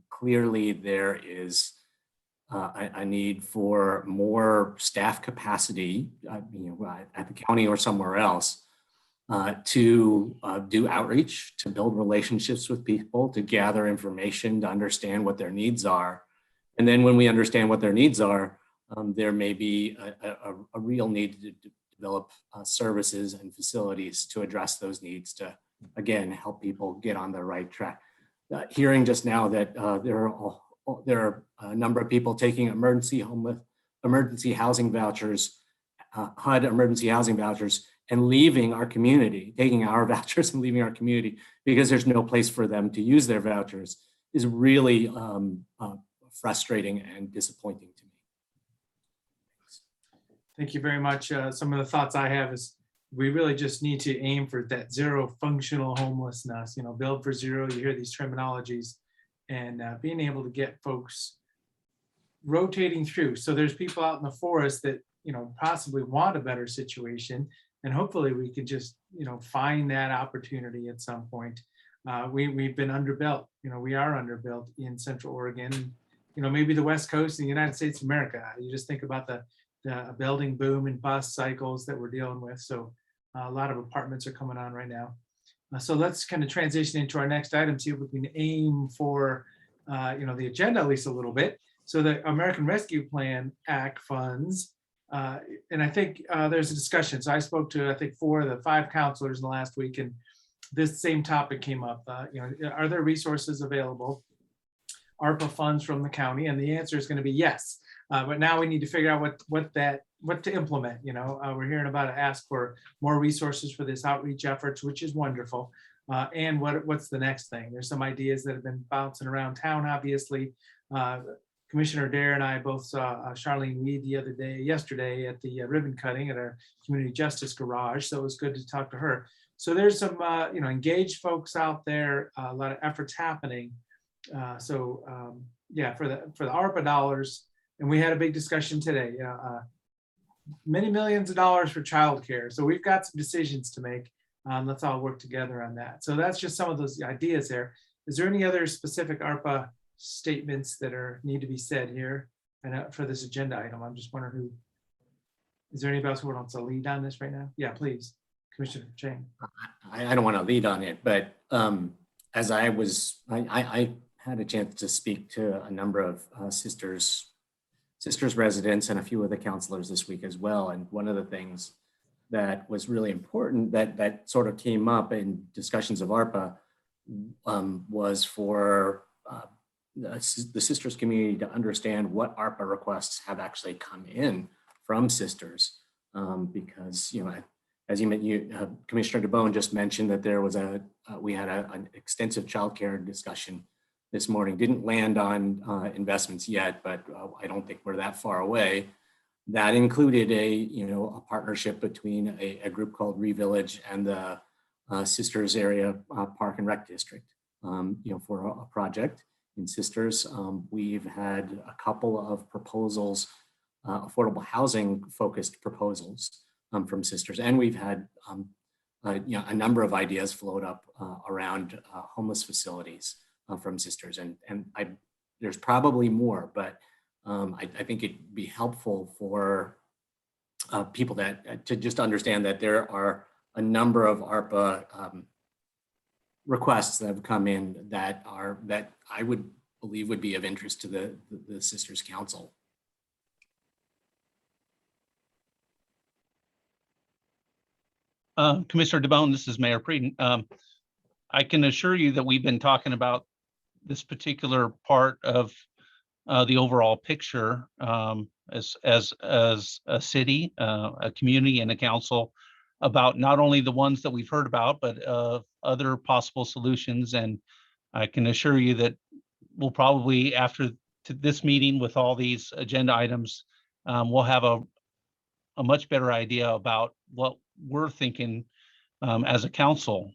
Clearly, there is a need for more staff capacity, at the county or somewhere else, to do outreach, to build relationships with people, to gather information, to understand what their needs are. And then when we understand what their needs are, there may be a real need to develop services and facilities to address those needs, to, again, help people get on the right track. Hearing just now that there are a number of people taking emergency housing vouchers, HUD emergency housing vouchers, and leaving our community, taking our vouchers and leaving our community because there's no place for them to use their vouchers, is really frustrating and disappointing to me. Thank you very much. Some of the thoughts I have is we really just need to aim for that zero functional homelessness, build for zero. You hear these terminologies, and being able to get folks rotating through. So there's people out in the forest that, possibly want a better situation. And hopefully we could just, find that opportunity at some point. We've been underbuilt, we are underbuilt in Central Oregon, maybe the West Coast of the United States of America. You just think about the building boom and bust cycles that we're dealing with. So a lot of apartments are coming on right now. So let's kind of transition into our next item, see if we can aim for, the agenda at least a little bit. So the American Rescue Plan Act funds, and I think there's a discussion. So I spoke to, I think, 4 of the 5 counselors in the last week, and this same topic came up. Are there resources available, ARPA funds from the county? And the answer is going to be yes. But now we need to figure out what to implement. We're hearing about an ask for more resources for this outreach efforts, which is wonderful. And what's the next thing? There's some ideas that have been bouncing around town, obviously. Commissioner Dare and I both saw Charlene Weed yesterday at the ribbon cutting at our Community Justice Garage. So it was good to talk to her. So there's some, engaged folks out there, a lot of efforts happening. Yeah, for the ARPA dollars, and we had a big discussion today. Many millions of dollars for childcare. So we've got some decisions to make. Let's all work together on that. So that's just some of those ideas there. Is there any other specific ARPA statements that need to be said here and for this agenda item? I'm just wondering is there anybody else who wants to lead on this right now? Yeah, please, Commissioner Chang. I don't want to lead on it, but as I had a chance to speak to a number of sisters residents and a few of the counselors this week as well. And one of the things that was really important that sort of came up in discussions of ARPA was for the sisters community to understand what ARPA requests have actually come in from sisters. Because, as Commissioner DeBonne just mentioned that there was we had an extensive childcare discussion this morning. Didn't land on investments yet, but I don't think we're that far away. That included a partnership between a group called Revillage and the Sisters Area Park and Rec District, for a project in Sisters. We've had a couple of proposals, affordable housing focused proposals from Sisters, and we've had a number of ideas float up around homeless facilities from Sisters, and there's probably more, but I think it'd be helpful for people to just understand that there are a number of ARPA requests that have come in that I would believe would be of interest to the Sisters Council. Commissioner DeBonne, this is Mayor Preden. I can assure you that we've been talking about this particular part of the overall picture as a city, a community, and a council about not only the ones that we've heard about, but other possible solutions. And I can assure you that we'll probably, after this meeting with all these agenda items, we'll have a much better idea about what we're thinking as a council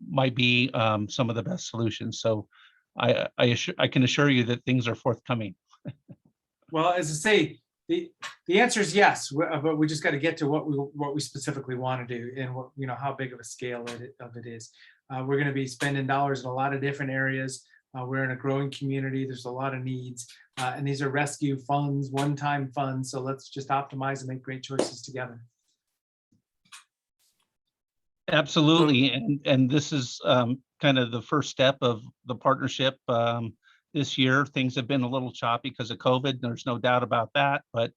might be some of the best solutions. So I can assure you that things are forthcoming. Well, as I say, the answer is yes, but we just got to get to what we specifically want to do and what, how big of a scale of it is. We're going to be spending dollars in a lot of different areas. We're in a growing community. There's a lot of needs, and these are rescue funds, one-time funds. So let's just optimize and make great choices together. Absolutely, and this is kind of the first step of the partnership. This year, things have been a little choppy because of COVID. There's no doubt about that, but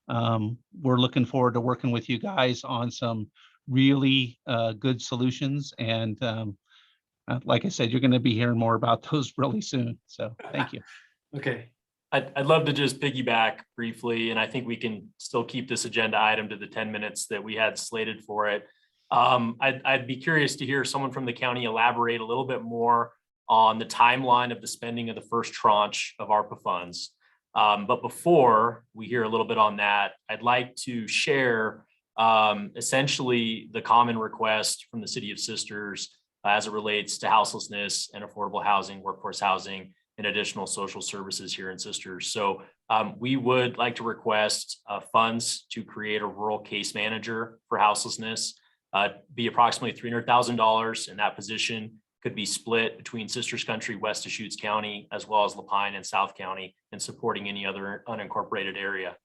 we're looking forward to working with you guys on some really good solutions. And like I said, you're going to be hearing more about those really soon. So thank you. Okay. I'd love to just piggyback briefly, and I think we can still keep this agenda item to the 10 minutes that we had slated for it. I'd be curious to hear someone from the county elaborate a little bit more on the timeline of the spending of the first tranche of ARPA funds. But before we hear a little bit on that, I'd like to share essentially the common request from the City of Sisters as it relates to houselessness and affordable housing, workforce housing, and additional social services here in Sisters. So we would like to request funds to create a rural case manager for houselessness, be approximately $300,000, and that position could be split between Sisters Country, West Deschutes County, as well as Lapine and South County, and supporting any other unincorporated area.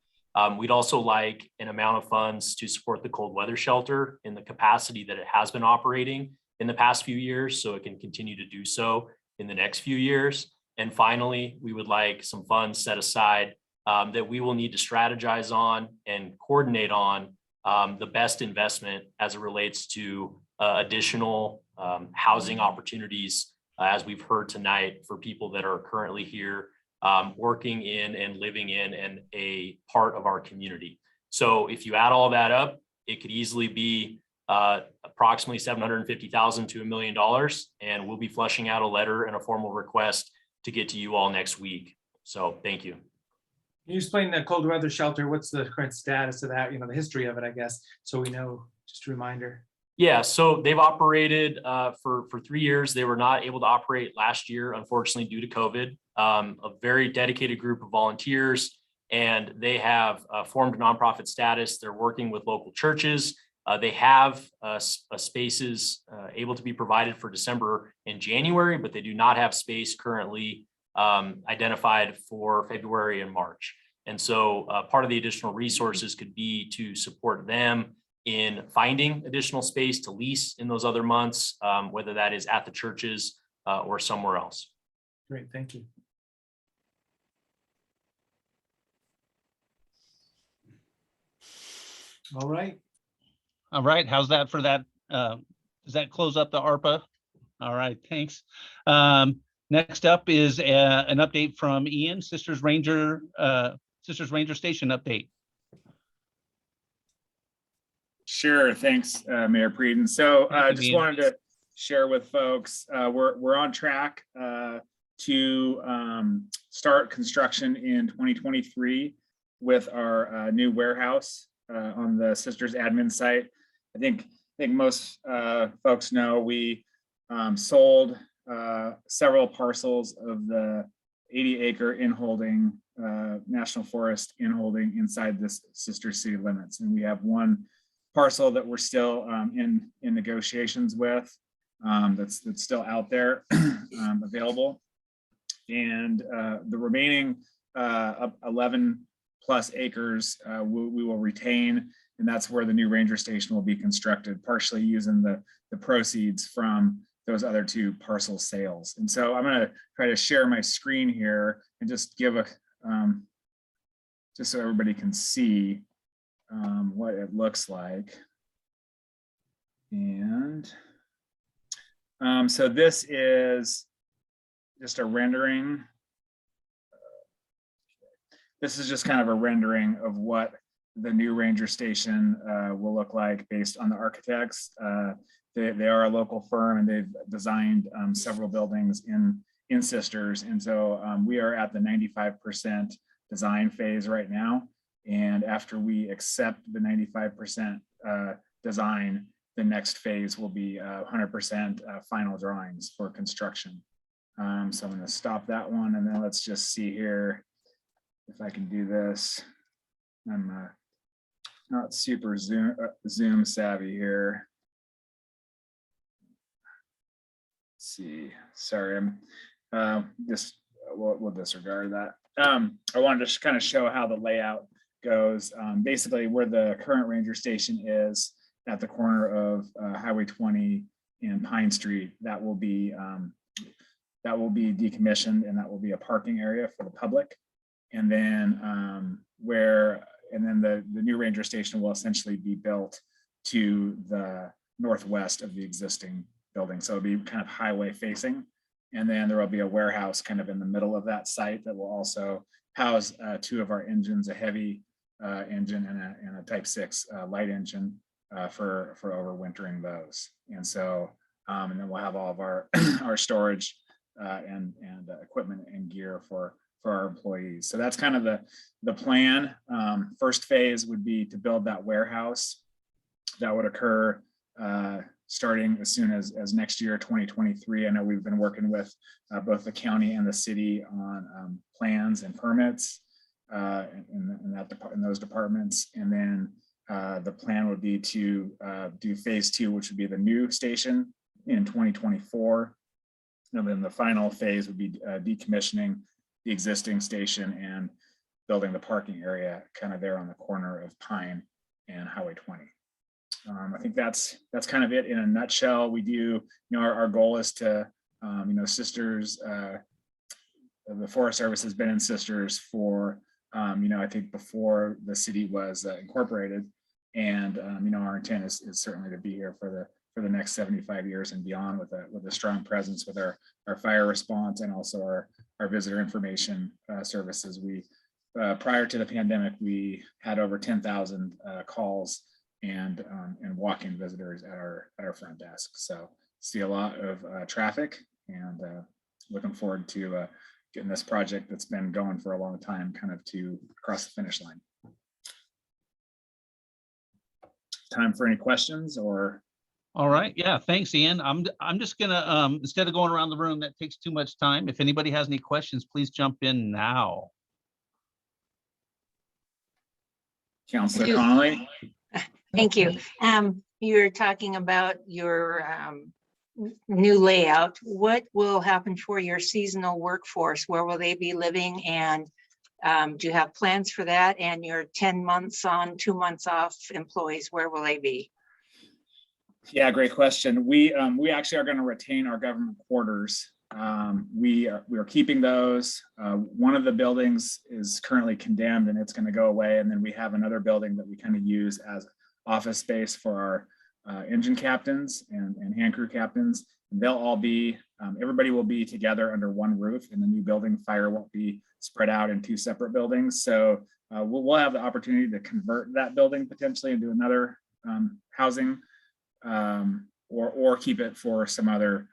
We'd also like an amount of funds to support the cold weather shelter in the capacity that it has been operating in the past few years, so it can continue to do so in the next few years. And finally, we would like some funds set aside that we will need to strategize on and coordinate on the best investment as it relates to additional housing opportunities, as we've heard tonight, for people that are currently here working in and living in and a part of our community. So if you add all that up, it could easily be approximately $750,000 to $1 million, and we'll be flushing out a letter and a formal request to get to you all next week. So thank you. Can you explain the cold weather shelter? What's the current status of that? You know, the history of it, I guess, so we know, just a reminder. Yeah, so they've operated for 3 years. They were not able to operate last year, unfortunately, due to COVID. A very dedicated group of volunteers, and they have formed nonprofit status. They're working with local churches. They have spaces able to be provided for December and January, but they do not have space currently identified for February and March. And so part of the additional resources could be to support them in finding additional space to lease in those other months, whether that is at the churches or somewhere else. Great, thank you. All right. All right, how's that for that? Does that close up the ARPA? All right, thanks. Next up is an update from Ian, Sisters Ranger Station update. Sure, thanks, Mayor Breeden. So just wanted to share with folks, we're on track to start construction in 2023 with our new warehouse on the Sisters admin site. I think most folks know we sold several parcels of the 80-acre in-holding National Forest in-holding inside this Sisters city limits, and we have one parcel that we're still in negotiations with, that's still out there available, and the remaining 11 plus acres we will retain, and that's where the new ranger station will be constructed, partially using the proceeds from those other two parcel sales. And so I'm going to try to share my screen here and just give a just so everybody can see what it looks like. And so this is just a rendering. This is just kind of a rendering of what the new ranger station will look like based on the architects. They are a local firm, and they've designed several buildings in Sisters. And so we are at the 95% design phase right now. And after we accept the 95% design, the next phase will be 100% final drawings for construction. So I'm going to stop that one, and then let's just see here if I can do this. I'm not super Zoom savvy here. Let's see, sorry, I'm just we'll disregard that. I wanted to just kind of show how the layout goes. Basically, where the current ranger station is at the corner of Highway 20 and Pine Street, that will be decommissioned, and that will be a parking area for the public. And then the new ranger station will essentially be built to the northwest of the existing building. So it'll be kind of highway facing. And then there will be a warehouse kind of in the middle of that site that will also house two of our engines, a heavy engine and a type 6 light engine for overwintering those. And so, and then we'll have all of our our storage and equipment and gear for our employees. So that's kind of the plan. First phase would be to build that warehouse. That would occur starting as soon as next year, 2023. I know we've been working with both the county and the city on plans and permits in those departments. And then the plan would be to do phase 2, which would be the new station in 2024. And then the final phase would be decommissioning the existing station and building the parking area kind of there on the corner of Pine and Highway 20. I think that's kind of it in a nutshell. We do, our goal is to, Sisters, the Forest Service has been in Sisters for, I think before the city was incorporated, and our intent is certainly to be here for the next 75 years and beyond with a strong presence with our fire response and also our visitor information services. We prior to the pandemic, we had over 10,000 calls and walk-in visitors at our front desk. So see a lot of traffic, and looking forward to getting this project that's been going for a long time kind of to cross the finish line. Time for any questions or? All right, yeah, thanks, Ian. I'm just gonna, instead of going around the room, that takes too much time. If anybody has any questions, please jump in now. Councilor Connolly? Thank you. You're talking about your new layout. What will happen for your seasonal workforce? Where will they be living? And do you have plans for that? And your 10 months on, 2 months off employees, where will they be? Yeah, great question. We actually are going to retain our government quarters. We are keeping those. One of the buildings is currently condemned and it's going to go away. And then we have another building that we kind of use as office space for our engine captains and hand crew captains. And they'll all be, everybody will be together under one roof in the new building. Fire won't be spread out in 2 separate buildings. So we'll have the opportunity to convert that building potentially into another housing or keep it for some other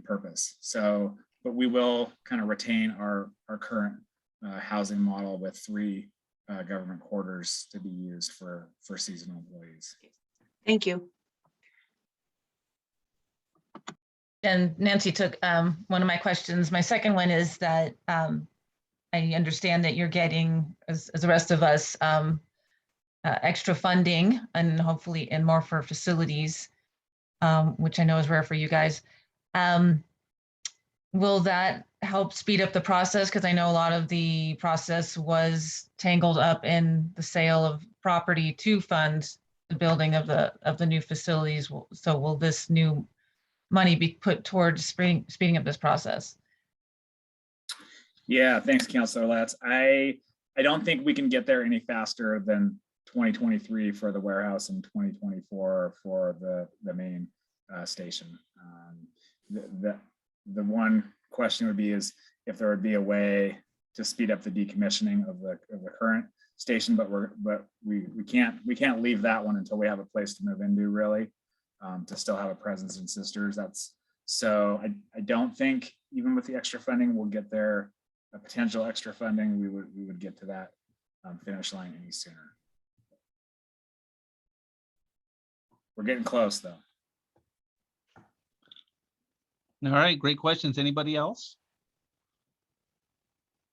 purpose. So, but we will kind of retain our current housing model with 3 government quarters to be used for seasonal employees. Thank you. And Nancy took one of my questions. My second one is that I understand that you're getting, as the rest of us, extra funding and hopefully and more for facilities, which I know is rare for you guys. Will that help speed up the process? Because I know a lot of the process was tangled up in the sale of property to fund the building of the new facilities. So will this new money be put towards speeding up this process? Yeah, thanks, Councilor Letts. I don't think we can get there any faster than 2023 for the warehouse and 2024 for the main station. The one question would be is if there would be a way to speed up the decommissioning of the current station, but we can't leave that one until we have a place to move into, really, to still have a presence in Sisters. So I don't think even with the extra funding we'll get there. A potential extra funding, we would get to that finish line any sooner. We're getting close though. All right, great questions. Anybody else?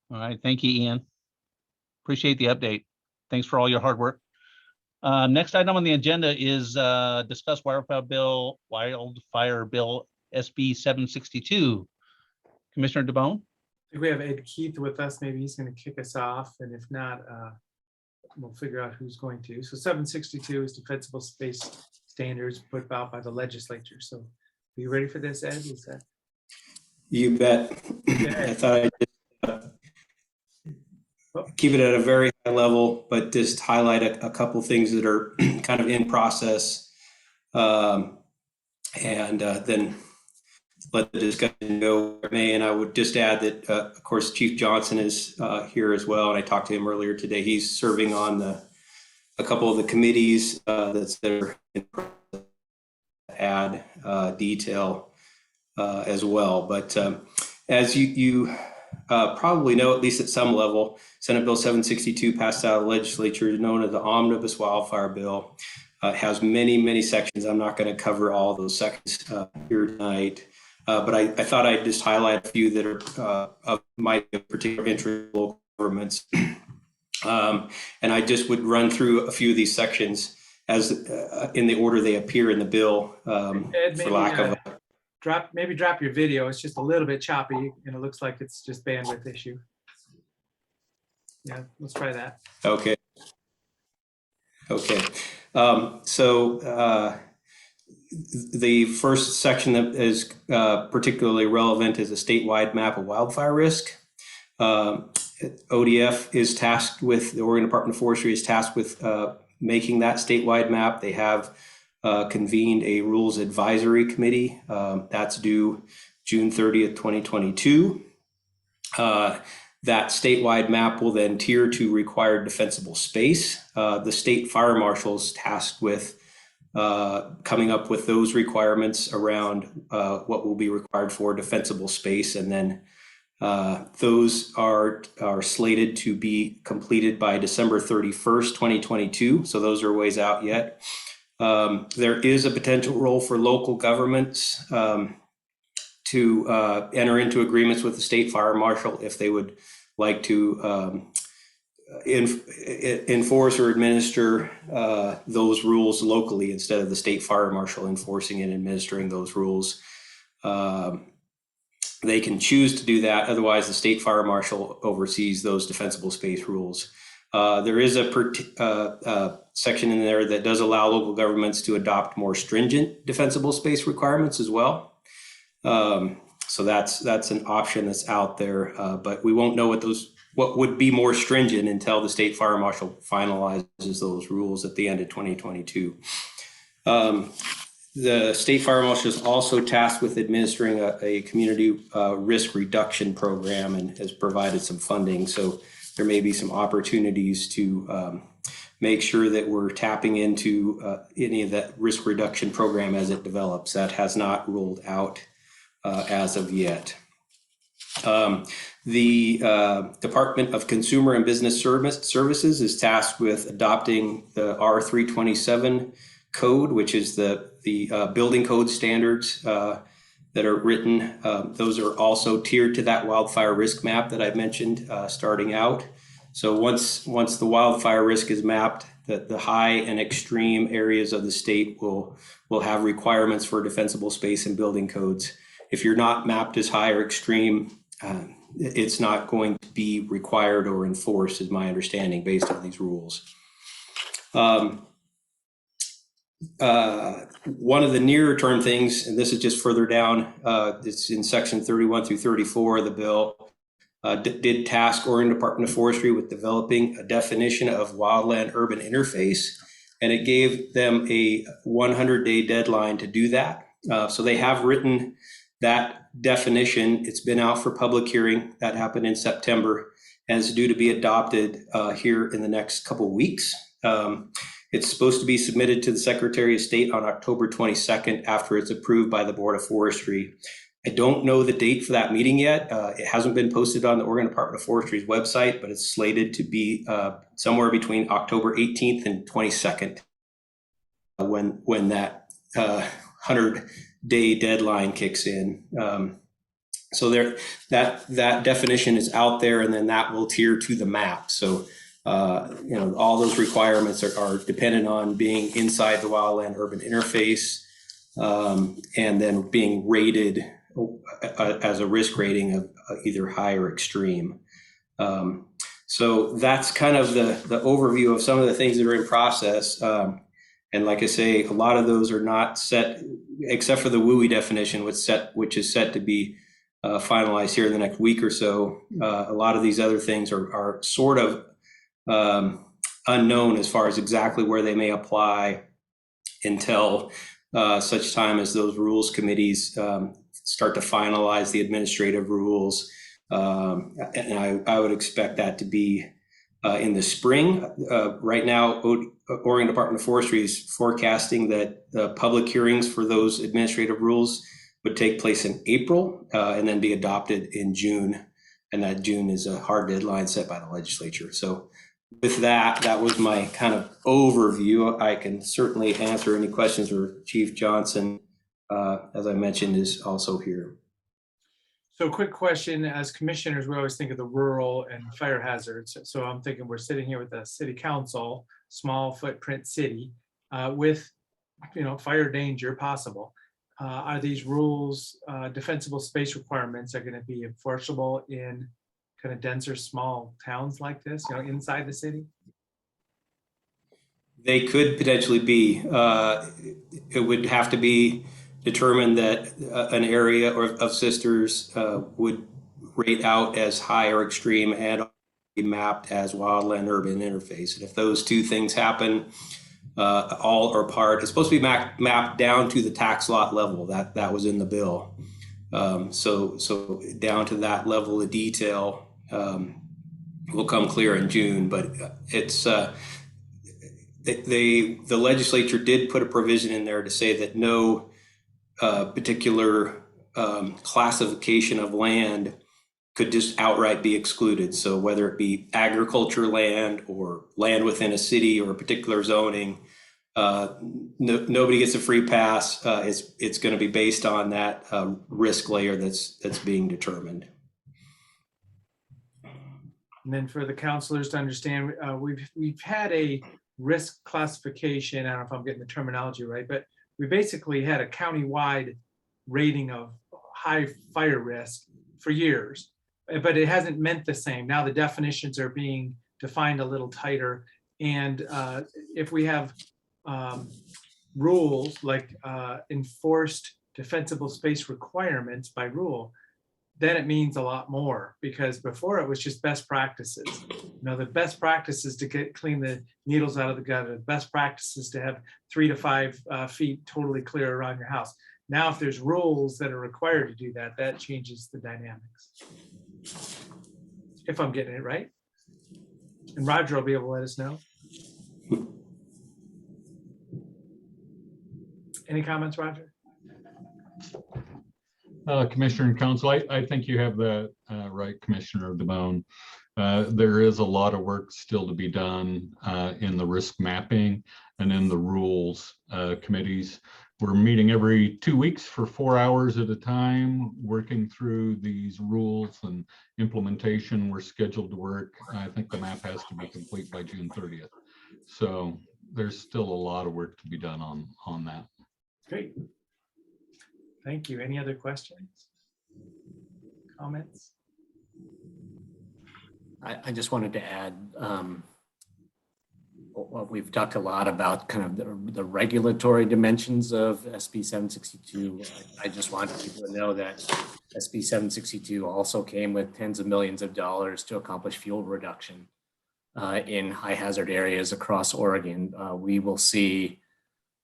All right, thank you, Ian. Appreciate the update. Thanks for all your hard work. Next item on the agenda is discuss wildfire bill SB 762. Commissioner DeBonne. I think we have Ed Keith with us. Maybe he's going to kick us off, and if not, we'll figure out who's going to. So 762 is defensible space standards put out by the legislature. So are you ready for this, Ed? Is that? You bet. I thought I'd just, keep it at a very high level, but just highlight a couple things that are kind of in process, and then let the discussion go where it may. And I would just add that, of course, Chief Johnson is here as well, and I talked to him earlier today. He's serving on a couple of the committees that are in process to add detail as well. But as you probably know, at least at some level, Senate Bill 762 passed out of the legislature, known as the Omnibus Wildfire Bill. It has many, many sections. I'm not going to cover all those sections here tonight, but I thought I'd just highlight a few that are of my particular interest in local governments. And I just would run through a few of these sections as in the order they appear in the bill, Ed, for lack of maybe drop your video. It's just a little bit choppy and it looks like it's just bandwidth issue. Yeah, let's try that. Okay. So the first section that is particularly relevant is a statewide map of wildfire risk. ODF is tasked with, the Oregon Department of Forestry is tasked with making that statewide map. They have convened a rules advisory committee that's due June 30th, 2022. That statewide map will then tier to required defensible space. The state fire marshals tasked with coming up with those requirements around what will be required for defensible space, and then Those are slated to be completed by December 31st, 2022. So those are ways out yet. There is a potential role for local governments to enter into agreements with the state fire marshal if they would like to enforce or administer those rules locally instead of the state fire marshal enforcing and administering those rules. They can choose to do that. Otherwise, the state fire marshal oversees those defensible space rules. There is a section in there that does allow local governments to adopt more stringent defensible space requirements as well. So that's an option that's out there, but we won't know what would be more stringent until the state fire marshal finalizes those rules at the end of 2022. The state fire marshal is also tasked with administering a community risk reduction program and has provided some funding. So there may be some opportunities to make sure that we're tapping into any of that risk reduction program as it develops. That has not rolled out as of yet. The Department of Consumer and Business Services is tasked with adopting the R327 code, which is the building code standards that are written. Those are also tiered to that wildfire risk map that I mentioned starting out. So once the wildfire risk is mapped, the high and extreme areas of the state will have requirements for defensible space and building codes. If you're not mapped as high or extreme, it's not going to be required or enforced, is my understanding, based on these rules. One of the nearer term things, and this is just further down, it's in section 31 through 34 of the bill, did task Oregon Department of Forestry with developing a definition of wildland urban interface, and it gave them a 100-day deadline to do that. So they have written that definition. It's been out for public hearing. That happened in September and is due to be adopted here in the next couple of weeks. It's supposed to be submitted to the Secretary of State on October 22nd after it's approved by the Board of Forestry. I don't know the date for that meeting yet. It hasn't been posted on the Oregon Department of Forestry's website, but it's slated to be somewhere between October 18th and 22nd when that 100-day deadline kicks in. So that definition is out there, and then that will tier to the map. So all those requirements are dependent on being inside the wildland urban interface, and then being rated as a risk rating of either high or extreme. So that's kind of the overview of some of the things that are in process. And like I say, a lot of those are not set, except for the WUI definition, which is set to be finalized here in the next week or so. A lot of these other things are sort of unknown as far as exactly where they may apply until such time as those rules committees start to finalize the administrative rules. And I would expect that to be in the spring. Right now, Oregon Department of Forestry is forecasting that the public hearings for those administrative rules would take place in April and then be adopted in June. And that June is a hard deadline set by the legislature. So with that was my kind of overview. I can certainly answer any questions, or Chief Johnson, as I mentioned, is also here. So quick question, as commissioners, we always think of the rural and fire hazards. So I'm thinking we're sitting here with a city council, small footprint city, with fire danger possible. Are these rules, defensible space requirements, are going to be enforceable in kind of denser small towns like this, inside the city? They could potentially be. It would have to be determined that an area of Sisters would rate out as high or extreme and be mapped as wildland urban interface. And if those two things happen, all or part, it's supposed to be mapped down to the tax lot level. That was in the bill. So down to that level of detail will come clear in June. But it's the legislature did put a provision in there to say that no particular classification of land could just outright be excluded. So whether it be agriculture land or land within a city or a particular zoning, nobody gets a free pass. It's going to be based on that risk layer that's being determined. And then for the counselors to understand, we've had a risk classification. I don't know if I'm getting the terminology right, but we basically had a county-wide rating of high fire risk for years, but it hasn't meant the same. Now the definitions are being defined a little tighter. And if we have rules like enforced defensible space requirements by rule, then it means a lot more, because before it was just best practices. You know, the best practices to clean the needles out of the gutter, the best practices to have 3 to 5 feet totally clear around your house. Now, if there's rules that are required to do that, that changes the dynamics. If I'm getting it right. And Roger will be able to let us know. Any comments, Roger? Commissioner and Council, I think you have that right, Commissioner DeBone. There is a lot of work still to be done in the risk mapping and in the rules committees. We're meeting every 2 weeks for 4 hours at a time, working through these rules and implementation. We're scheduled to work. I think the map has to be complete by June 30th. So there's still a lot of work to be done on that. Great. Thank you. Any other questions? Comments? I just wanted to add, well, we've talked a lot about kind of the regulatory dimensions of SB 762. I just wanted people to know that SB 762 also came with tens of millions of dollars to accomplish fuel reduction in high hazard areas across Oregon. We will see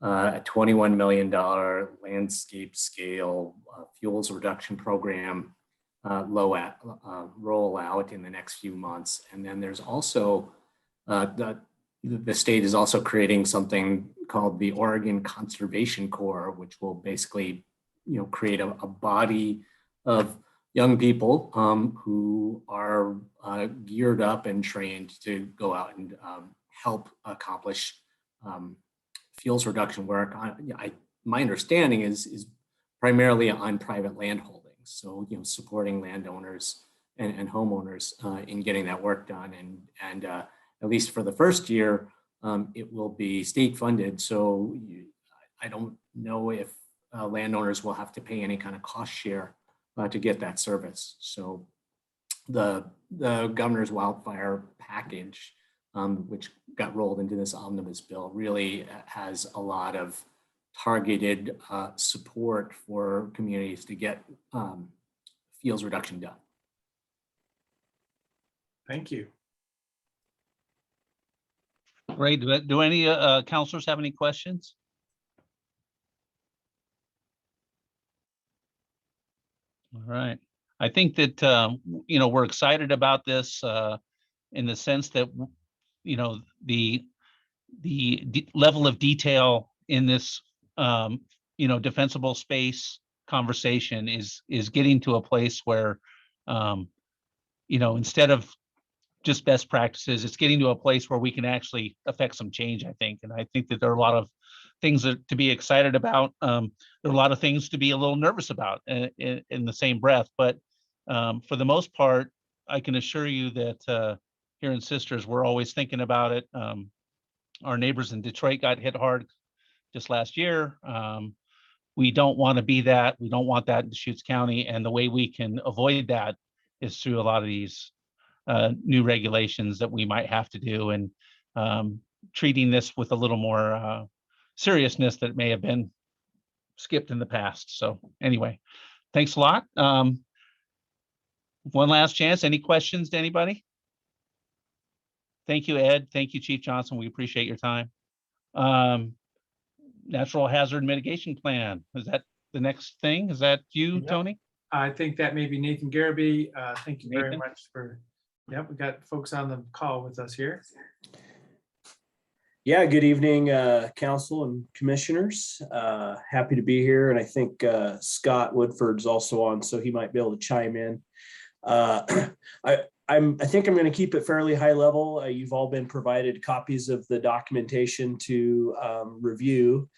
a $21 million landscape scale fuels reduction program roll out in the next few months. And then there's also, the state is also creating something called the Oregon Conservation Corps, which will basically, create a body of young people who are geared up and trained to go out and help accomplish fuels reduction work. My understanding is primarily on private land holdings. So, supporting landowners and homeowners in getting that work done. And at least for the first year, it will be state funded. So I don't know if landowners will have to pay any kind of cost share to get that service. So the governor's wildfire package, which got rolled into this omnibus bill, really has a lot of targeted support for communities to get fuels reduction done. Thank you. Great. Do any counselors have any questions? All right. I think that, we're excited about this in the sense that, the level of detail in this, defensible space conversation is getting to a place where, instead of just best practices, it's getting to a place where we can actually affect some change, I think. And I think that there are a lot of things to be excited about. There are a lot of things to be a little nervous about in the same breath. But for the most part, I can assure you that here in Sisters, we're always thinking about it. Our neighbors in Detroit got hit hard just last year. We don't want to be that. We don't want that in Deschutes County. And the way we can avoid that is through a lot of these new regulations that we might have to do, and treating this with a little more seriousness that may have been skipped in the past. So anyway, thanks a lot. One last chance. Any questions to anybody? Thank you, Ed. Thank you, Chief Johnson. We appreciate your time. Natural hazard mitigation plan. Is that the next thing? Is that you, Yep. Tony? I think that may be Nathan Garrity. Thank you very Nathan? much for, we got folks on the call with us here. Yeah, good evening, council and commissioners. Happy to be here. And I think Scott Woodford's also on, so he might be able to chime in. I think I'm going to keep it fairly high level. You've all been provided copies of the documentation to review.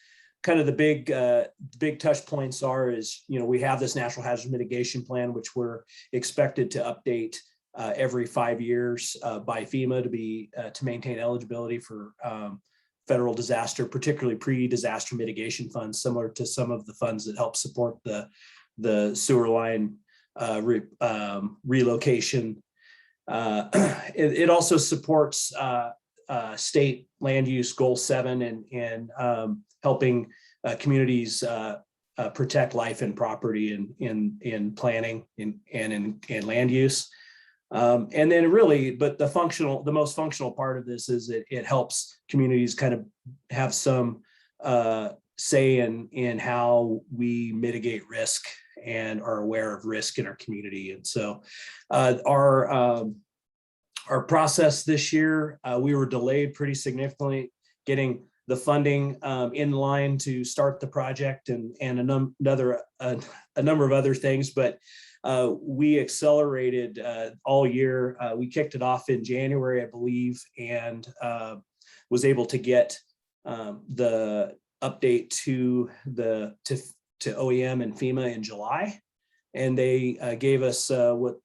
Kind of the big touch points is, we have this natural hazard mitigation plan, which we're expected to update every 5 years by FEMA to maintain eligibility for federal disaster, particularly pre-disaster mitigation funds, similar to some of the funds that help support the sewer line relocation. It also supports state land use goal 7 and helping communities protect life and property in planning and in land use. And then really, but the most functional part of this is it helps communities kind of have some say in how we mitigate risk and are aware of risk in our community. And so our process this year, we were delayed pretty significantly getting the funding in line to start the project and a number of other things, but we accelerated all year. We kicked it off in January, I believe, and was able to get the update to OEM and FEMA in July, and they gave us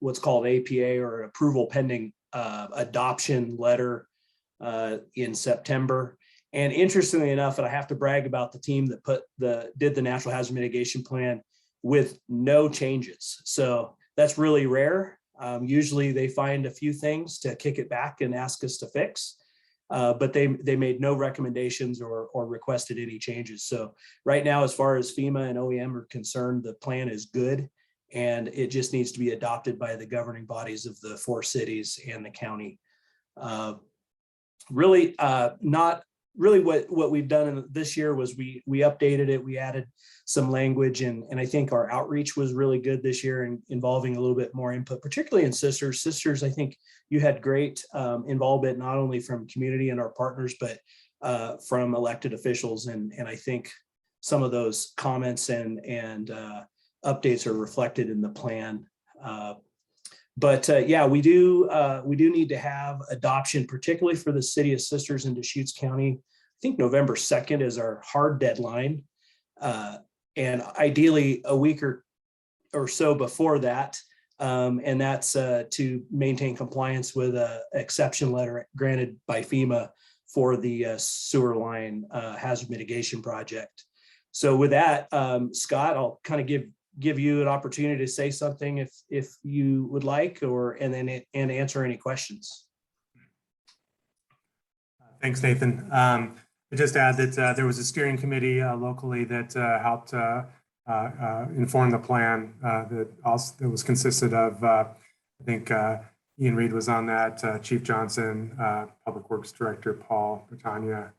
what's called APA, or approval pending adoption letter, in September. And interestingly enough, and I have to brag about the team that did the natural hazard mitigation plan with no changes. So that's really rare. Usually they find a few things to kick it back and ask us to fix, but they made no recommendations or requested any changes. So right now, as far as FEMA and OEM are concerned, the plan is good, and it just needs to be adopted by the governing bodies of the 4 cities and the county. Really what we've done this year was we updated it, we added some language, and I think our outreach was really good this year, and involving a little bit more input, particularly in Sisters. Sisters, I think you had great involvement, not only from community and our partners, but from elected officials. And I think some of those comments and updates are reflected in the plan. But yeah, we do need to have adoption, particularly for the city of Sisters in Deschutes County. I think November 2nd is our hard deadline. And ideally a week or so before that. And that's to maintain compliance with an exception letter granted by FEMA for the sewer line hazard mitigation project. So with that, Scott, I'll kind of give you an opportunity to say something if you would like, and answer any questions. Thanks, Nathan. I just add that there was a steering committee locally that helped inform the plan that was consisted of, I think Ian Reed was on that, Chief Johnson, Public Works Director Paul Britannia,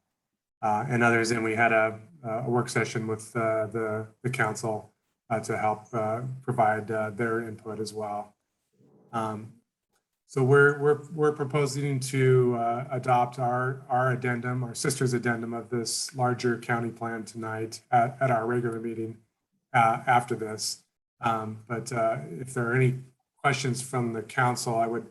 and others. And we had a work session with the council to help provide their input as well. So we're proposing to adopt our addendum, our Sisters addendum of this larger county plan tonight at our regular meeting after this. But if there are any questions from the council, I would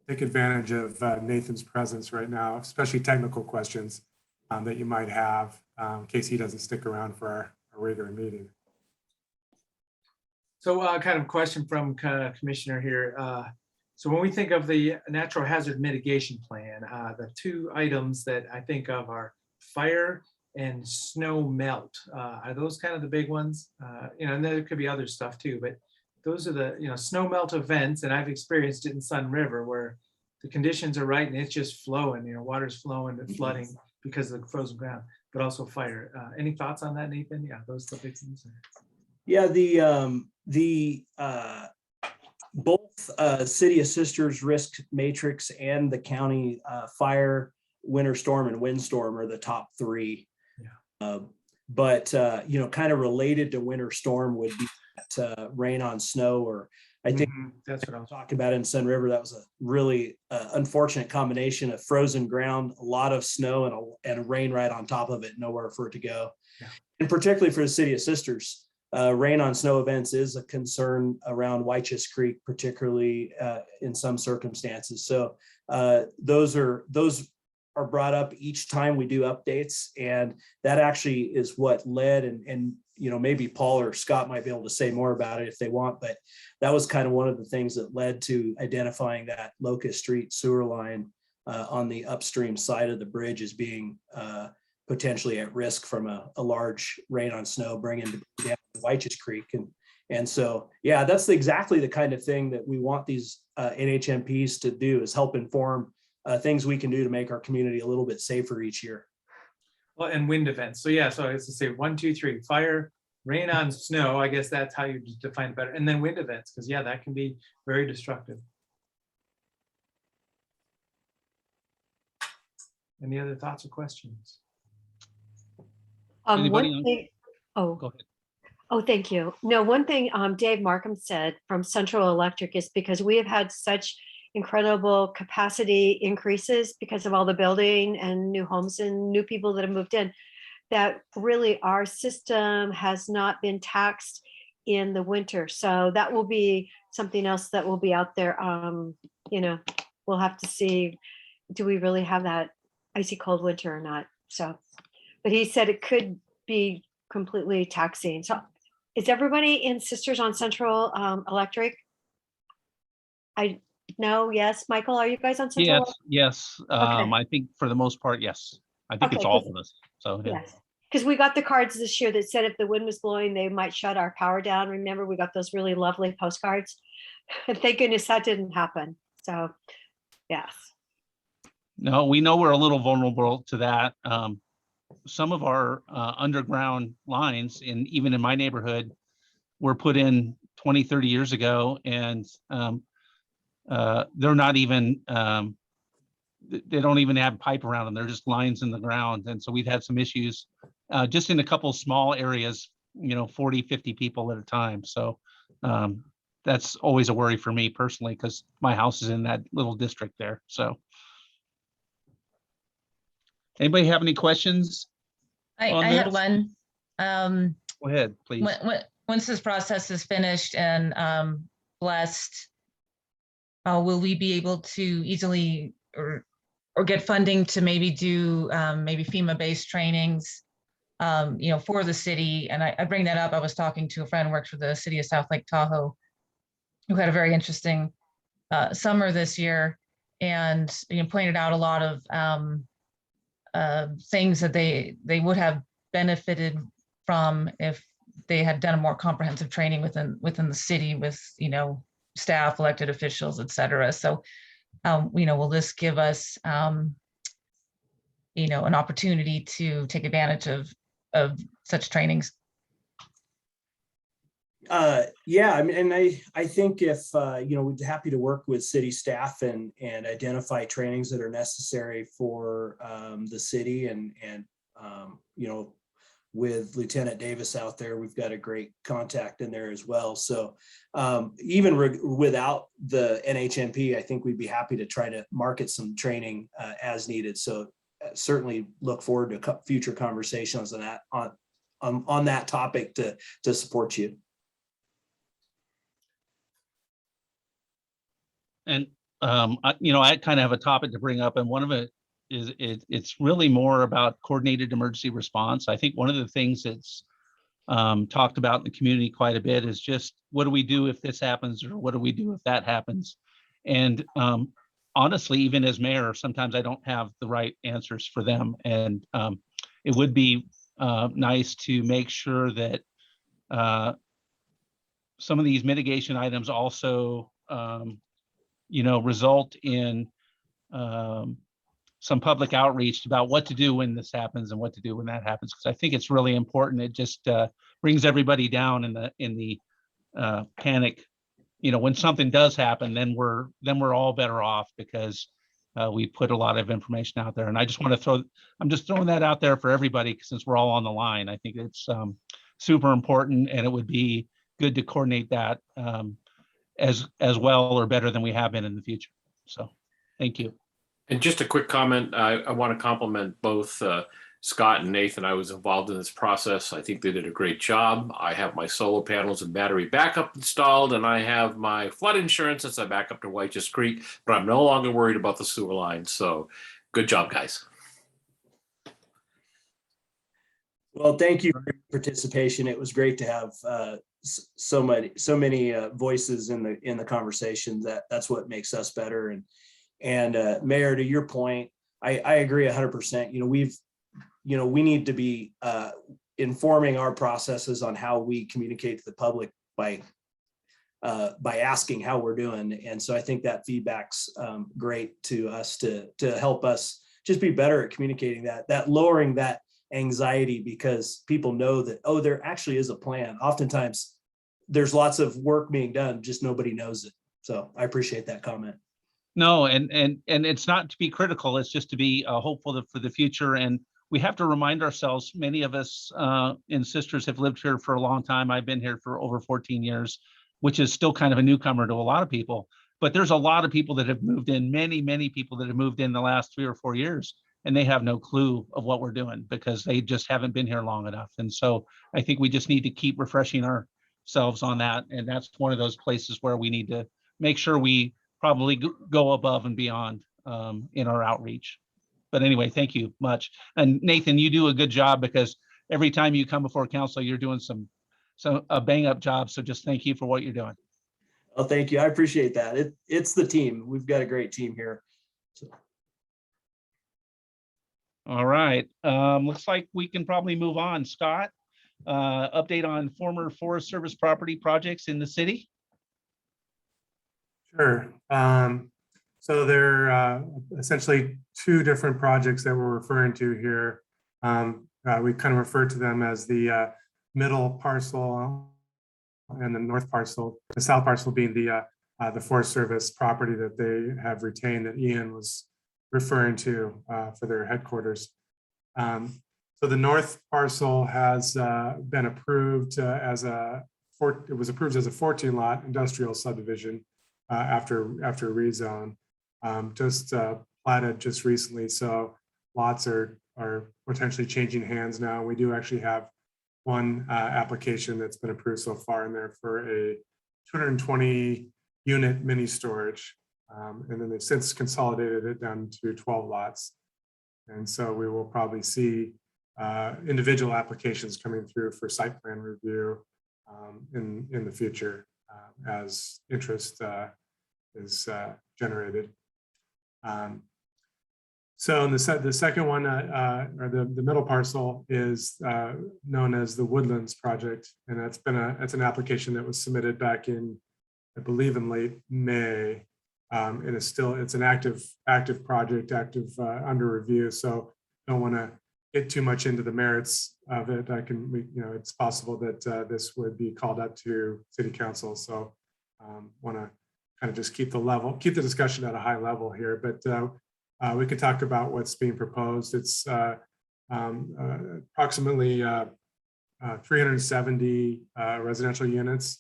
take advantage of Nathan's presence right now, especially technical questions that you might have in case he doesn't stick around for our regular meeting. So kind of question from Commissioner here. So when we think of the natural hazard mitigation plan, the 2 items that I think of are fire and snow melt. Are those kind of the big ones? And there could be other stuff too, but those are the, snow melt events. And I've experienced it in Sun River where the conditions are right and it's just flowing, water's flowing and flooding because of the frozen ground, but also fire. Any thoughts on that, Nathan? Yeah, those are the big things. Yeah, both City of Sisters risk matrix and the county fire, winter storm, and windstorm are the top 3. Yeah. But kind of related to winter storm would be that, rain on snow, or I think that's what I was talking about in Sun River. That was a really unfortunate combination of frozen ground, a lot of snow, and rain right on top of it, nowhere for it to go. Yeah. And particularly for the City of Sisters, rain on snow events is a concern around Wychus Creek, particularly in some circumstances. So those are brought up each time we do updates, and that actually is what led, and maybe Paul or Scott might be able to say more about it if they want, but that was kind of one of the things that led to identifying that Locust Street sewer line on the upstream side of the bridge as being potentially at risk from a large rain on snow bringing down Wychus Creek. And so, yeah, that's exactly the kind of thing that we want these NHMPs to do, is help inform things we can do to make our community a little bit safer each year. Well, and wind events. So yeah, so I was to say 1, 2, 3, fire, rain on snow. I guess that's how you define it better. And then wind events, because yeah, that can be very destructive. Any other thoughts or questions? One thing, Go ahead. oh, thank you. No, one thing Dave Markham said from Central Electric is because we have had such incredible capacity increases because of all the building and new homes and new people that have moved in, that really our system has not been taxed in the winter. So that will be something else that will be out there. We'll have to see, do we really have that icy cold winter or not? So, but he said it could be completely taxing. So is everybody in Sisters on Central Electric? No, yes. Michael, are you guys on Central? Yes. I think for the most part, yes. I think it's Okay, all of us. So yeah. Yes, because we got the cards this year that said if the wind was blowing, they might shut our power down. Remember, we got those really lovely postcards. And thank goodness that didn't happen. So, yes. No, we know we're a little vulnerable to that. Some of our underground lines, even in my neighborhood, were put in 20, 30 years ago, and they're not even, they don't even have pipe around them. They're just lines in the ground. And so we've had some issues just in a couple small areas, 40, 50 people at a time. So that's always a worry for me personally, because my house is in that little district there. So anybody have any questions? I had one. Go ahead, please. Once this process is finished and blessed, will we be able to easily or get funding to maybe do maybe FEMA-based trainings, for the city? And I bring that up. I was talking to a friend who works for the city of South Lake Tahoe, who had a very interesting summer this year, and pointed out a lot of things that they would have benefited from if they had done a more comprehensive training within the city with staff, elected officials, et cetera. So will this give us an opportunity to take advantage of such trainings? Yeah, I mean, and I think if we'd happy to work with city staff and identify trainings that are necessary for the city, and with Lieutenant Davis out there, we've got a great contact in there as well. So even without the NHMP, I think we'd be happy to try to market some training as needed. So certainly look forward to future conversations on that on that topic to support you. And I kind of have a topic to bring up, and one of it is it's really more about coordinated emergency response. I think one of the things that's talked about in the community quite a bit is just, what do we do if this happens, or what do we do if that happens? And honestly, even as mayor, sometimes I don't have the right answers for them. And it would be nice to make sure that some of these mitigation items also result in some public outreach about what to do when this happens and what to do when that happens, because I think it's really important. It just brings everybody down in the panic. When something does happen, then we're all better off, because we put a lot of information out there. And I just want to I'm just throwing that out there for everybody, since we're all on the line. I think it's super important, and it would be good to coordinate that as well or better than we have been in the future. So thank you. And just a quick comment, I want to compliment both Scott and Nathan, I was involved in this process. I think they did a great job. I have my solar panels and battery backup installed, and I have my flood insurance as I back up to White's Creek, but I'm no longer worried about the sewer line. So good job, guys. Well, thank you for your participation. It was great to have so many voices in the conversation. That's what makes us better. And Mayor, to your point, I agree 100%. We need to be informing our processes on how we communicate to the public by asking how we're doing. And so I think that feedback's great to us to help us just be better at communicating that lowering that anxiety, because people know that, oh, there actually is a plan. Oftentimes there's lots of work being done, just nobody knows it. So I appreciate that comment. No, and it's not to be critical, it's just to be hopeful for the future. And we have to remind ourselves, many of us in Sisters have lived here for a long time. I've been here for over 14 years, which is still kind of a newcomer to a lot of people. But there's a lot of people that have moved in, many people that have moved in the last 3 or 4 years, and they have no clue of what we're doing because they just haven't been here long enough. And so I think we just need to keep refreshing ourselves on that. And that's one of those places where we need to make sure we probably go above and beyond in our outreach. But anyway, thank you much. And Nathan, you do a good job, because every time you come before council, you're doing a bang up job. So just thank you for what you're doing. Oh, thank you. I appreciate that. It's the team. We've got a great team here. So. All right. Looks like we can probably move on. Scott, update on former Forest Service property projects in the city. Sure. So there are essentially two different projects that we're referring to here. We kind of refer to them as the middle parcel and the north parcel, the south parcel being the Forest Service property that they have retained that Ian was referring to for their headquarters. So the north parcel has been approved it was approved as a 14 lot industrial subdivision after rezone, just platted just recently. So lots are potentially changing hands now. We do actually have one application that's been approved so far in there for a 220 unit mini storage. And then they've since consolidated it down to 12 lots. And so we will probably see individual applications coming through for site plan review in the future as interest is generated. So in the second one, or the middle parcel, is known as the Woodlands project, and it's an application that was submitted back in, I believe, in late May. And it's an active project, under review. So don't want to get too much into the merits of it. It's possible that this would be called up to City Council. So want to kind of just keep the discussion at a high level here. But we could talk about what's being proposed. It's approximately 370 residential units.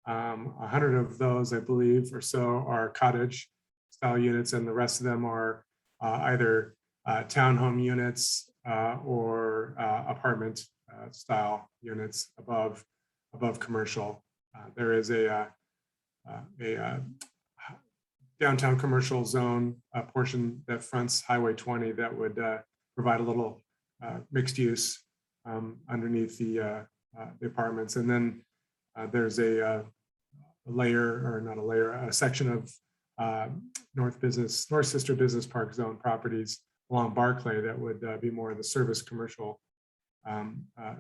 100 of those, I believe, or so are cottage style units, and the rest of them are either townhome units or apartment style units above commercial. There is a downtown commercial zone portion that fronts Highway 20 that would provide a little mixed use underneath the apartments, and then there's a section of North Sister Business Park Zone properties along Barclay that would be more of the service commercial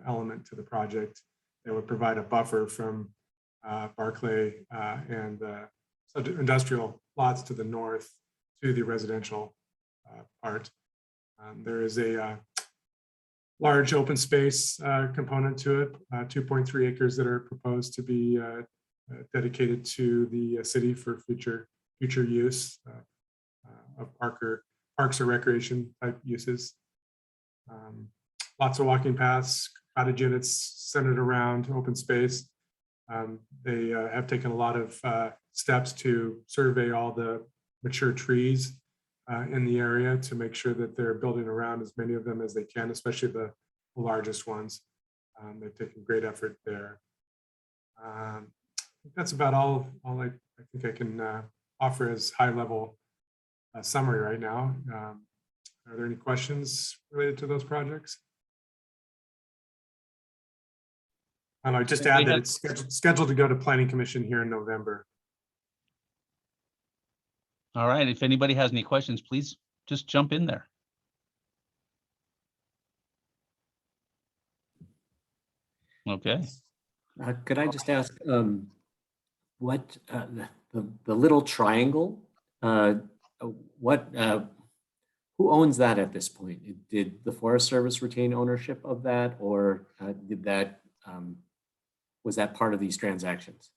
element to the project that would provide a buffer from Barclay and industrial lots to the north to the residential part. There is a large open space component to it, 2.3 acres that are proposed to be dedicated to the city for future use of parks or recreation type uses. Lots of walking paths, cottage units centered around open space. They have taken a lot of steps to survey all the mature trees in the area to make sure that they're building around as many of them as they can, especially the largest ones. They've taken great effort there. I think that's about all I think I can offer as high level summary right now. Are there any questions related to those projects? I just add that it's scheduled to go to Planning Commission here in November. All right, if anybody has any questions, please just jump in there. Okay. Could I just ask, what the little triangle? Who owns that at this point? Did the Forest Service retain ownership of that, or did that was that part of these transactions?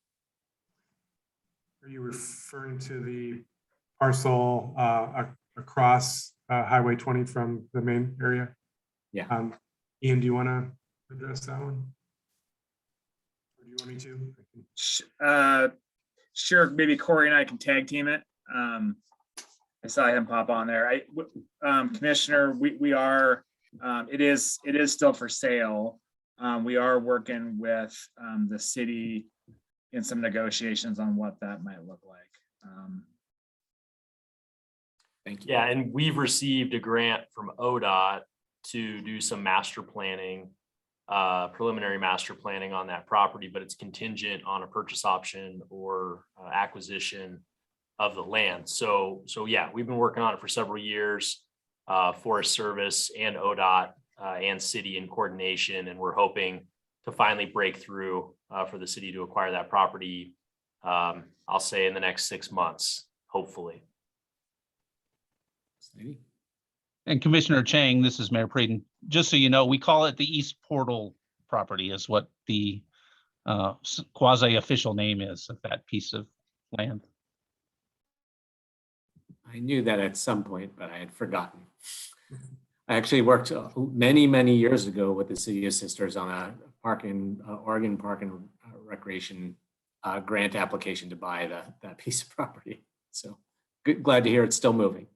Are you referring to the parcel across Highway 20 from the main area? Yeah. Ian, do you want to address that one? Or do you want me to? Sure, maybe Corey and I can tag team it. I saw him pop on there. Commissioner, we are, it is still for sale. We are working with the city in some negotiations on what that might look like. Thank you. Yeah, and we've received a grant from ODOT to do some master planning, preliminary master planning on that property, but it's contingent on a purchase option or acquisition of the land. So yeah, we've been working on it for several years, Forest Service and ODOT and city in coordination, and we're hoping to finally break through for the city to acquire that property. I'll say in the next 6 months, hopefully. And Commissioner Chang, this is Mayor Praden. Just so you know, we call it the East Portal property is what the quasi-official name is of that piece of land. I knew that at some point, but I had forgotten. I actually worked many, many years ago with the City of Sisters on a Oregon Park and Recreation grant application to buy that piece of property. So glad to hear it's still moving.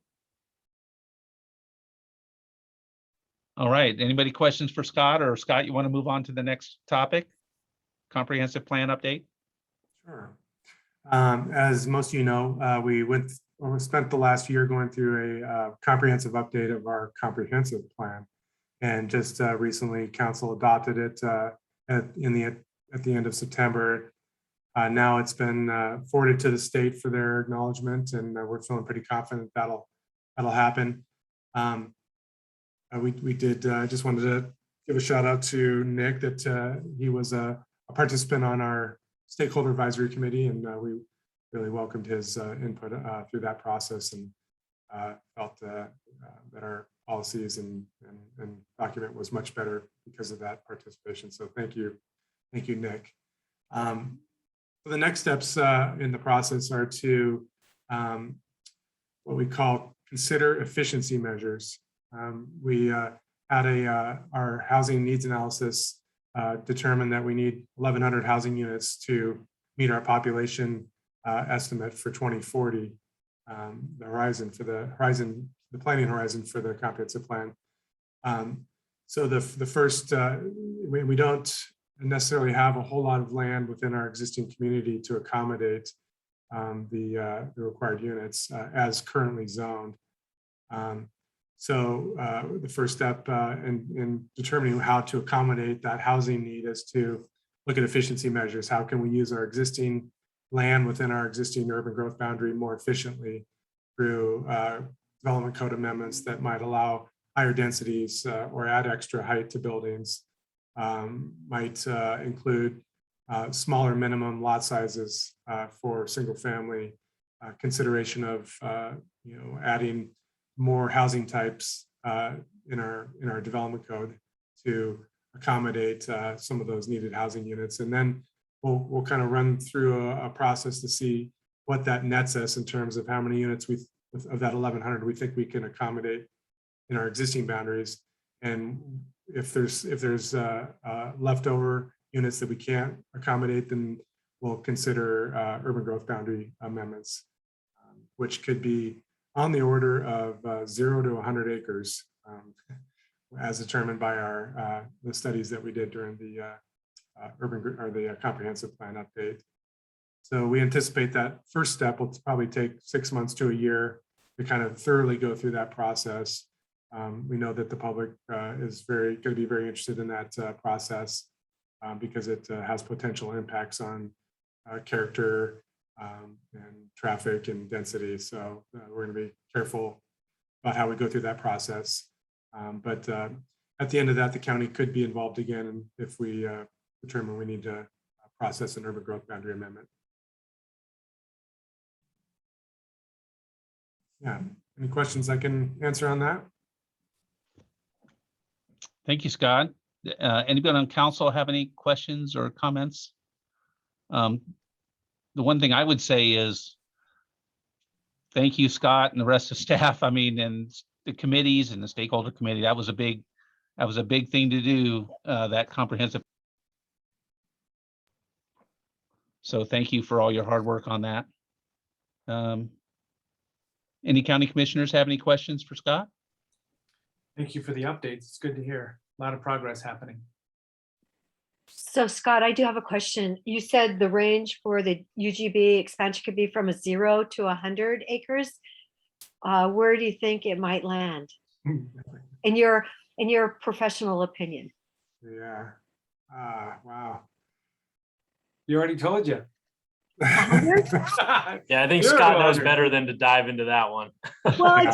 All right, anybody questions for Scott, or Scott, you want to move on to the next topic? Comprehensive plan update? Sure. As most of you know, we spent the last year going through a comprehensive update of our comprehensive plan. And just recently, council adopted it at the end of September. Now it's been forwarded to the state for their acknowledgement, and we're feeling pretty confident that'll happen. We did just wanted to give a shout out to Nick that he was a participant on our stakeholder advisory committee, and we really welcomed his input through that process, and felt that our policies and document was much better because of that participation. So thank you, Nick. So the next steps in the process are to what we call consider efficiency measures. We had our housing needs analysis determined that we need 1,100 housing units to meet our population estimate for 2040, the planning horizon for the comprehensive plan. So the first, we don't necessarily have a whole lot of land within our existing community to accommodate the required units as currently zoned. So the first step in determining how to accommodate that housing need is to look at efficiency measures. How can we use our existing land within our existing urban growth boundary more efficiently through development code amendments that might allow higher densities or add extra height to buildings, might include smaller minimum lot sizes for single family, consideration of adding more housing types in our development code to accommodate some of those needed housing units. And then we'll kind of run through a process to see what that nets us in terms of how many units of that 1,100 we think we can accommodate in our existing boundaries. And if there's leftover units that we can't accommodate, then we'll consider urban growth boundary amendments, which could be on the order of 0 to 100 acres, as determined by the studies that we did during the the comprehensive plan update. So we anticipate that first step will probably take 6 months to a year to kind of thoroughly go through that process. We know that the public is going to be very interested in that process because it has potential impacts on character and traffic and density. So we're going to be careful about how we go through that process. But at the end of that, the county could be involved again if we determine we need to process an urban growth boundary amendment. Yeah, any questions I can answer on that? Thank you, Scott. Anybody on council have any questions or comments? The one thing I would say is thank you, Scott, and the rest of staff. I mean, and the committees and the stakeholder committee, that was a big thing to do, that comprehensive. So thank you for all your hard work on that. Any county commissioners have any questions for Scott? Thank you for the updates. It's good to hear. A lot of progress happening. So Scott, I do have a question. You said the range for the UGB expansion could be from 0 to 100 acres. Where do you think it might land in your professional opinion? Yeah. Wow. You already told you. Yeah, I think Scott knows better than to dive into that one. Well, I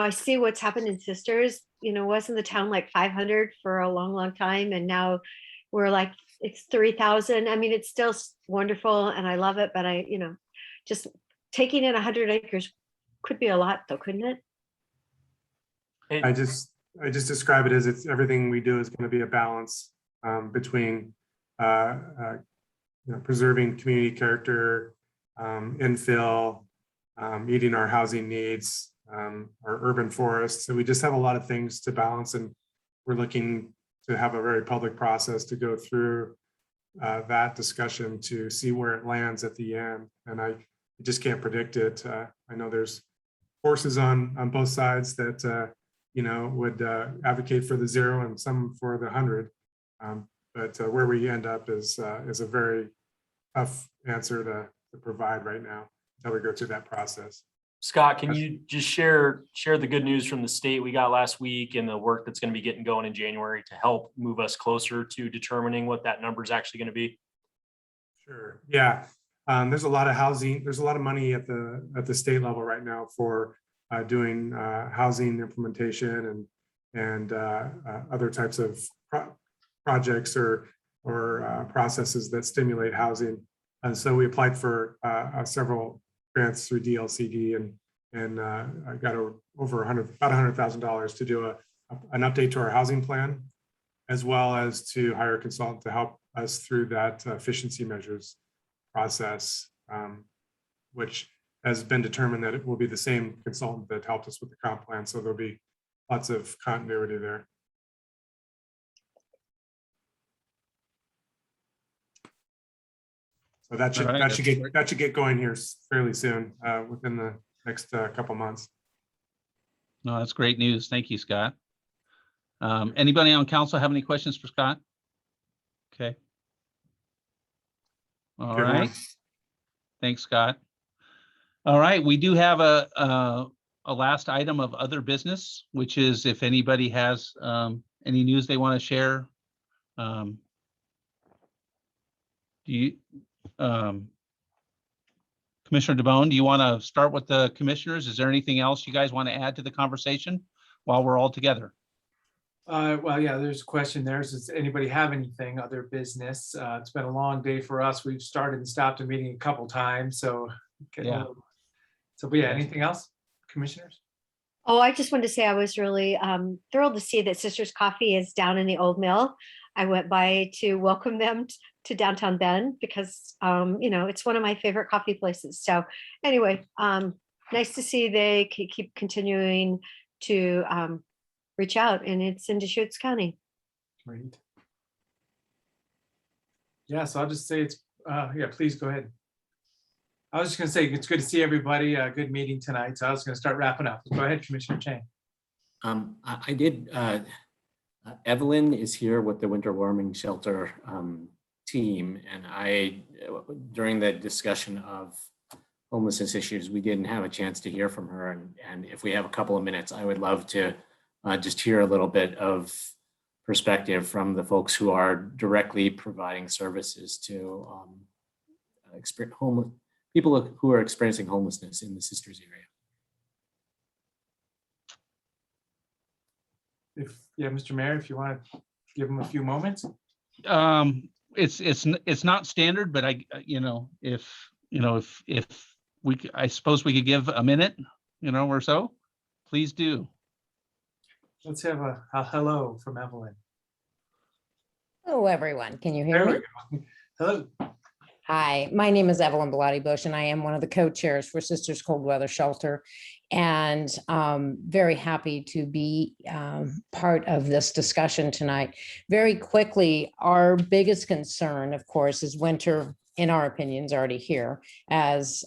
see what's happened in Sisters. Wasn't the town like 500 for a long, long time? And now we're like, it's 3,000. I mean, it's still wonderful and I love it, but just taking in 100 acres could be a lot though, couldn't it? I just describe it as it's everything we do is going to be a balance between preserving community character, infill, meeting our housing needs, our urban forests. So we just have a lot of things to balance, and we're looking to have a very public process to go through that discussion to see where it lands at the end. And I just can't predict it. I know there's forces on both sides that would advocate for the 0 and some for the 100. But where we end up is a very tough answer to provide right now until we go through that process. Scott, can you just share the good news from the state we got last week and the work that's going to be getting going in January to help move us closer to determining what that number is actually going to be? Sure. Yeah. There's a lot of housing. There's a lot of money at the state level right now for doing housing implementation and other types of projects or processes that stimulate housing. And so we applied for several grants through DLCD and I got over about $100,000 to do an update to our housing plan, as well as to hire a consultant to help us through that efficiency measures process, which has been determined that it will be the same consultant that helped us with the comp plan. So there'll be lots of continuity there. So that should get going here fairly soon, within the next couple months. No, that's great news. Thank you, Scott. Anybody on council have any questions for Scott? Okay. All right. Thanks, Scott. All right, we do have a last item of other business, which is if anybody has any news they want to share. Commissioner DeBonne, do you want to start with the commissioners? Is there anything else you guys want to add to the conversation while we're all together? Well, yeah, there's a question there. Does anybody have anything other business? It's been a long day for us. We've started and stopped a meeting a couple times. So, yeah. But yeah, anything else, commissioners? Oh, I just wanted to say I was really thrilled to see that Sisters Coffee is down in the old mill. I went by to welcome them to downtown Bend because, it's one of my favorite coffee places. So anyway, nice to see they keep continuing to reach out, and it's in Deschutes County. Great. Yeah, so I'll just say it's, yeah, please go ahead. I was just gonna say, it's good to see everybody. Good meeting tonight. So I was gonna start wrapping up. Go ahead, Commissioner Chang. I did, Evelyn is here with the winter warming shelter team, and during the discussion of homelessness issues, we didn't have a chance to hear from her. And if we have a couple of minutes, I would love to just hear a little bit of perspective from the folks who are directly providing services to people who are experiencing homelessness in the Sisters area. Mr. Mayor, if you want to give them a few moments. It's not standard, but if I suppose we could give a minute, or so, please do. Let's have a hello from Evelyn. Hello, everyone. Can you hear There me? we go. Hello. Hi, my name is Evelyn Bellotti Bush, and I am one of the co-chairs for Sisters Cold Weather Shelter. And very happy to be part of this discussion tonight. Very quickly, our biggest concern, of course, is winter, in our opinion, is already here. As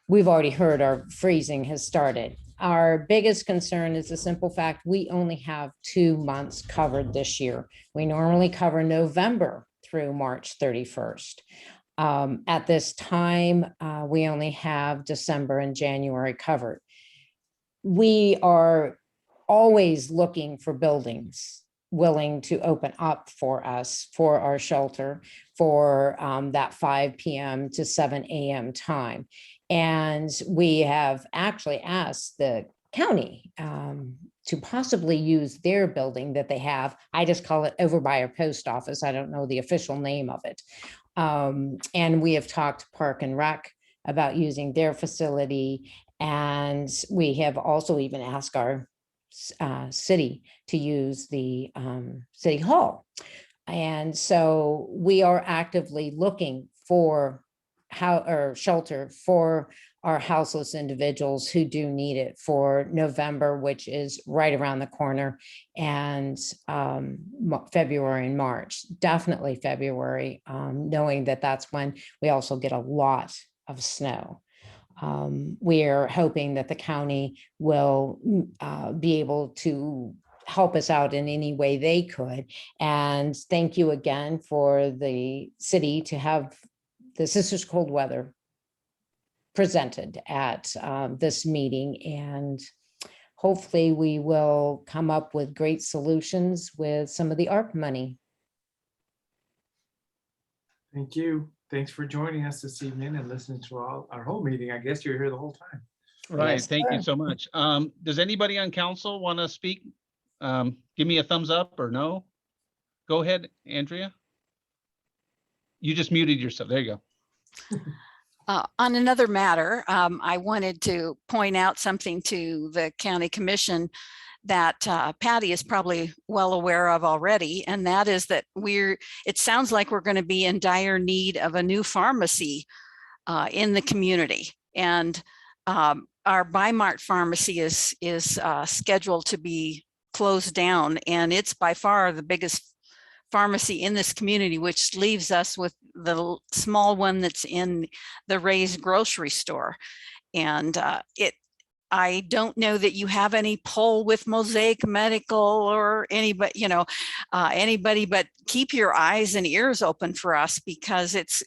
we've already heard, our freezing has started. Our biggest concern is the simple fact we only have 2 months covered this year. We normally cover November through March 31st. At this time, we only have December and January covered. We are always looking for buildings willing to open up for us, for our shelter, for that 5 p.m. to 7 a.m. time. And we have actually asked the county to possibly use their building that they have. I just call it over by our post office. I don't know the official name of it. And we have talked to Park and Rec about using their facility. And we have also even asked our city to use the city hall. And so we are actively looking for shelter for our houseless individuals who do need it for November, which is right around the corner, and February and March, definitely February, knowing that that's when we also get a lot of snow. We are hoping that the county will be able to help us out in any way they could. And thank you again for the city to have the Sisters Cold Weather presented at this meeting, and hopefully we will come up with great solutions with some of the ARP money. Thank you. Thanks for joining us this evening and listening to our whole meeting. I guess you're here the whole time. Right. Yes, Thank you sir. so much. Does anybody on council want to speak? Give me a thumbs up or no. Go ahead, Andrea. You just muted yourself. There you go. On another matter, I wanted to point out something to the county commission that Patty is probably well aware of already, and that is that it sounds like we're going to be in dire need of a new pharmacy in the community. And our Bi-Mart pharmacy is scheduled to be closed down, and it's by far the biggest pharmacy in this community, which leaves us with the small one that's in the Ray's grocery store. And I don't know that you have any pull with Mosaic Medical or anybody, anybody, but keep your eyes and ears open for us, because it's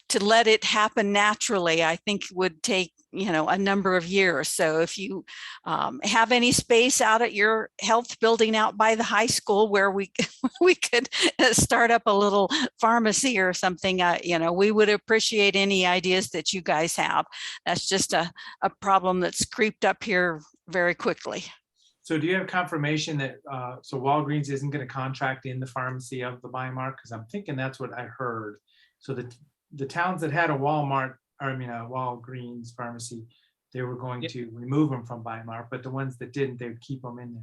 to let it happen naturally, I think would take a number of years. So if you have any space out at your health building out by the high school where we could start up a little pharmacy or something, we would appreciate any ideas that you guys have. That's just a problem that's creeped up here very quickly. So do you have confirmation that, so Walgreens isn't going to contract in the pharmacy of the Bi-Mart? Because I'm thinking that's what I heard. So the towns that had a Walgreens pharmacy, they were going to remove them from Bi-Mart, but the ones that didn't, they would keep them in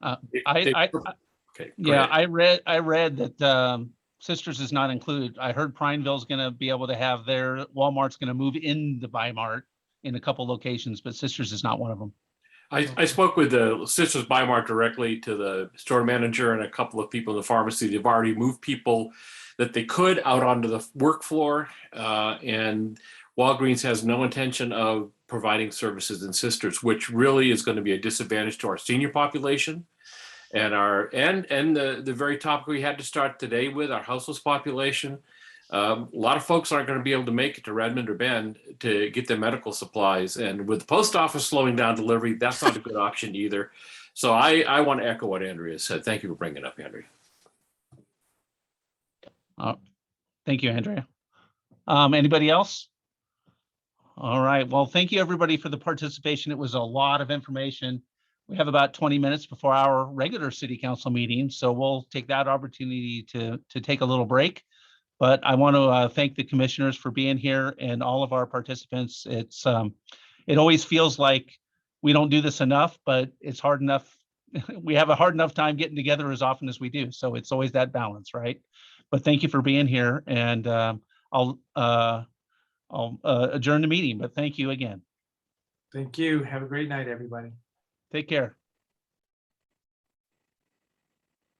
there. I read that Sisters is not included. I heard Prineville's going to be able to have their Walmart's going to move in the Bi-Mart in a couple locations, but Sisters is not one of them. I spoke with the Sisters Bi-Mart directly to the store manager and a couple of people in the pharmacy. They've already moved people that they could out onto the work floor. And Walgreens has no intention of providing services in Sisters, which really is going to be a disadvantage to our senior population. And the very topic we had to start today with, our houseless population. A lot of folks aren't going to be able to make it to Redmond or Bend to get their medical supplies. And with the post office slowing down delivery, that's not a good option either. So I want to echo what Andrea said. Thank you for bringing it up, Andrea. Thank you, Andrea. Anybody else? All right. Well, thank you, everybody, for the participation. It was a lot of information. We have about 20 minutes before our regular city council meeting, so we'll take that opportunity to take a little break. But I want to thank the commissioners for being here and all of our participants. It always feels like we don't do this enough, but it's hard enough. We have a hard enough time getting together as often as we do. So it's always that balance, right? But thank you for being here, and I'll adjourn the meeting, but thank you again. Thank you. Have a great night, everybody. Take care.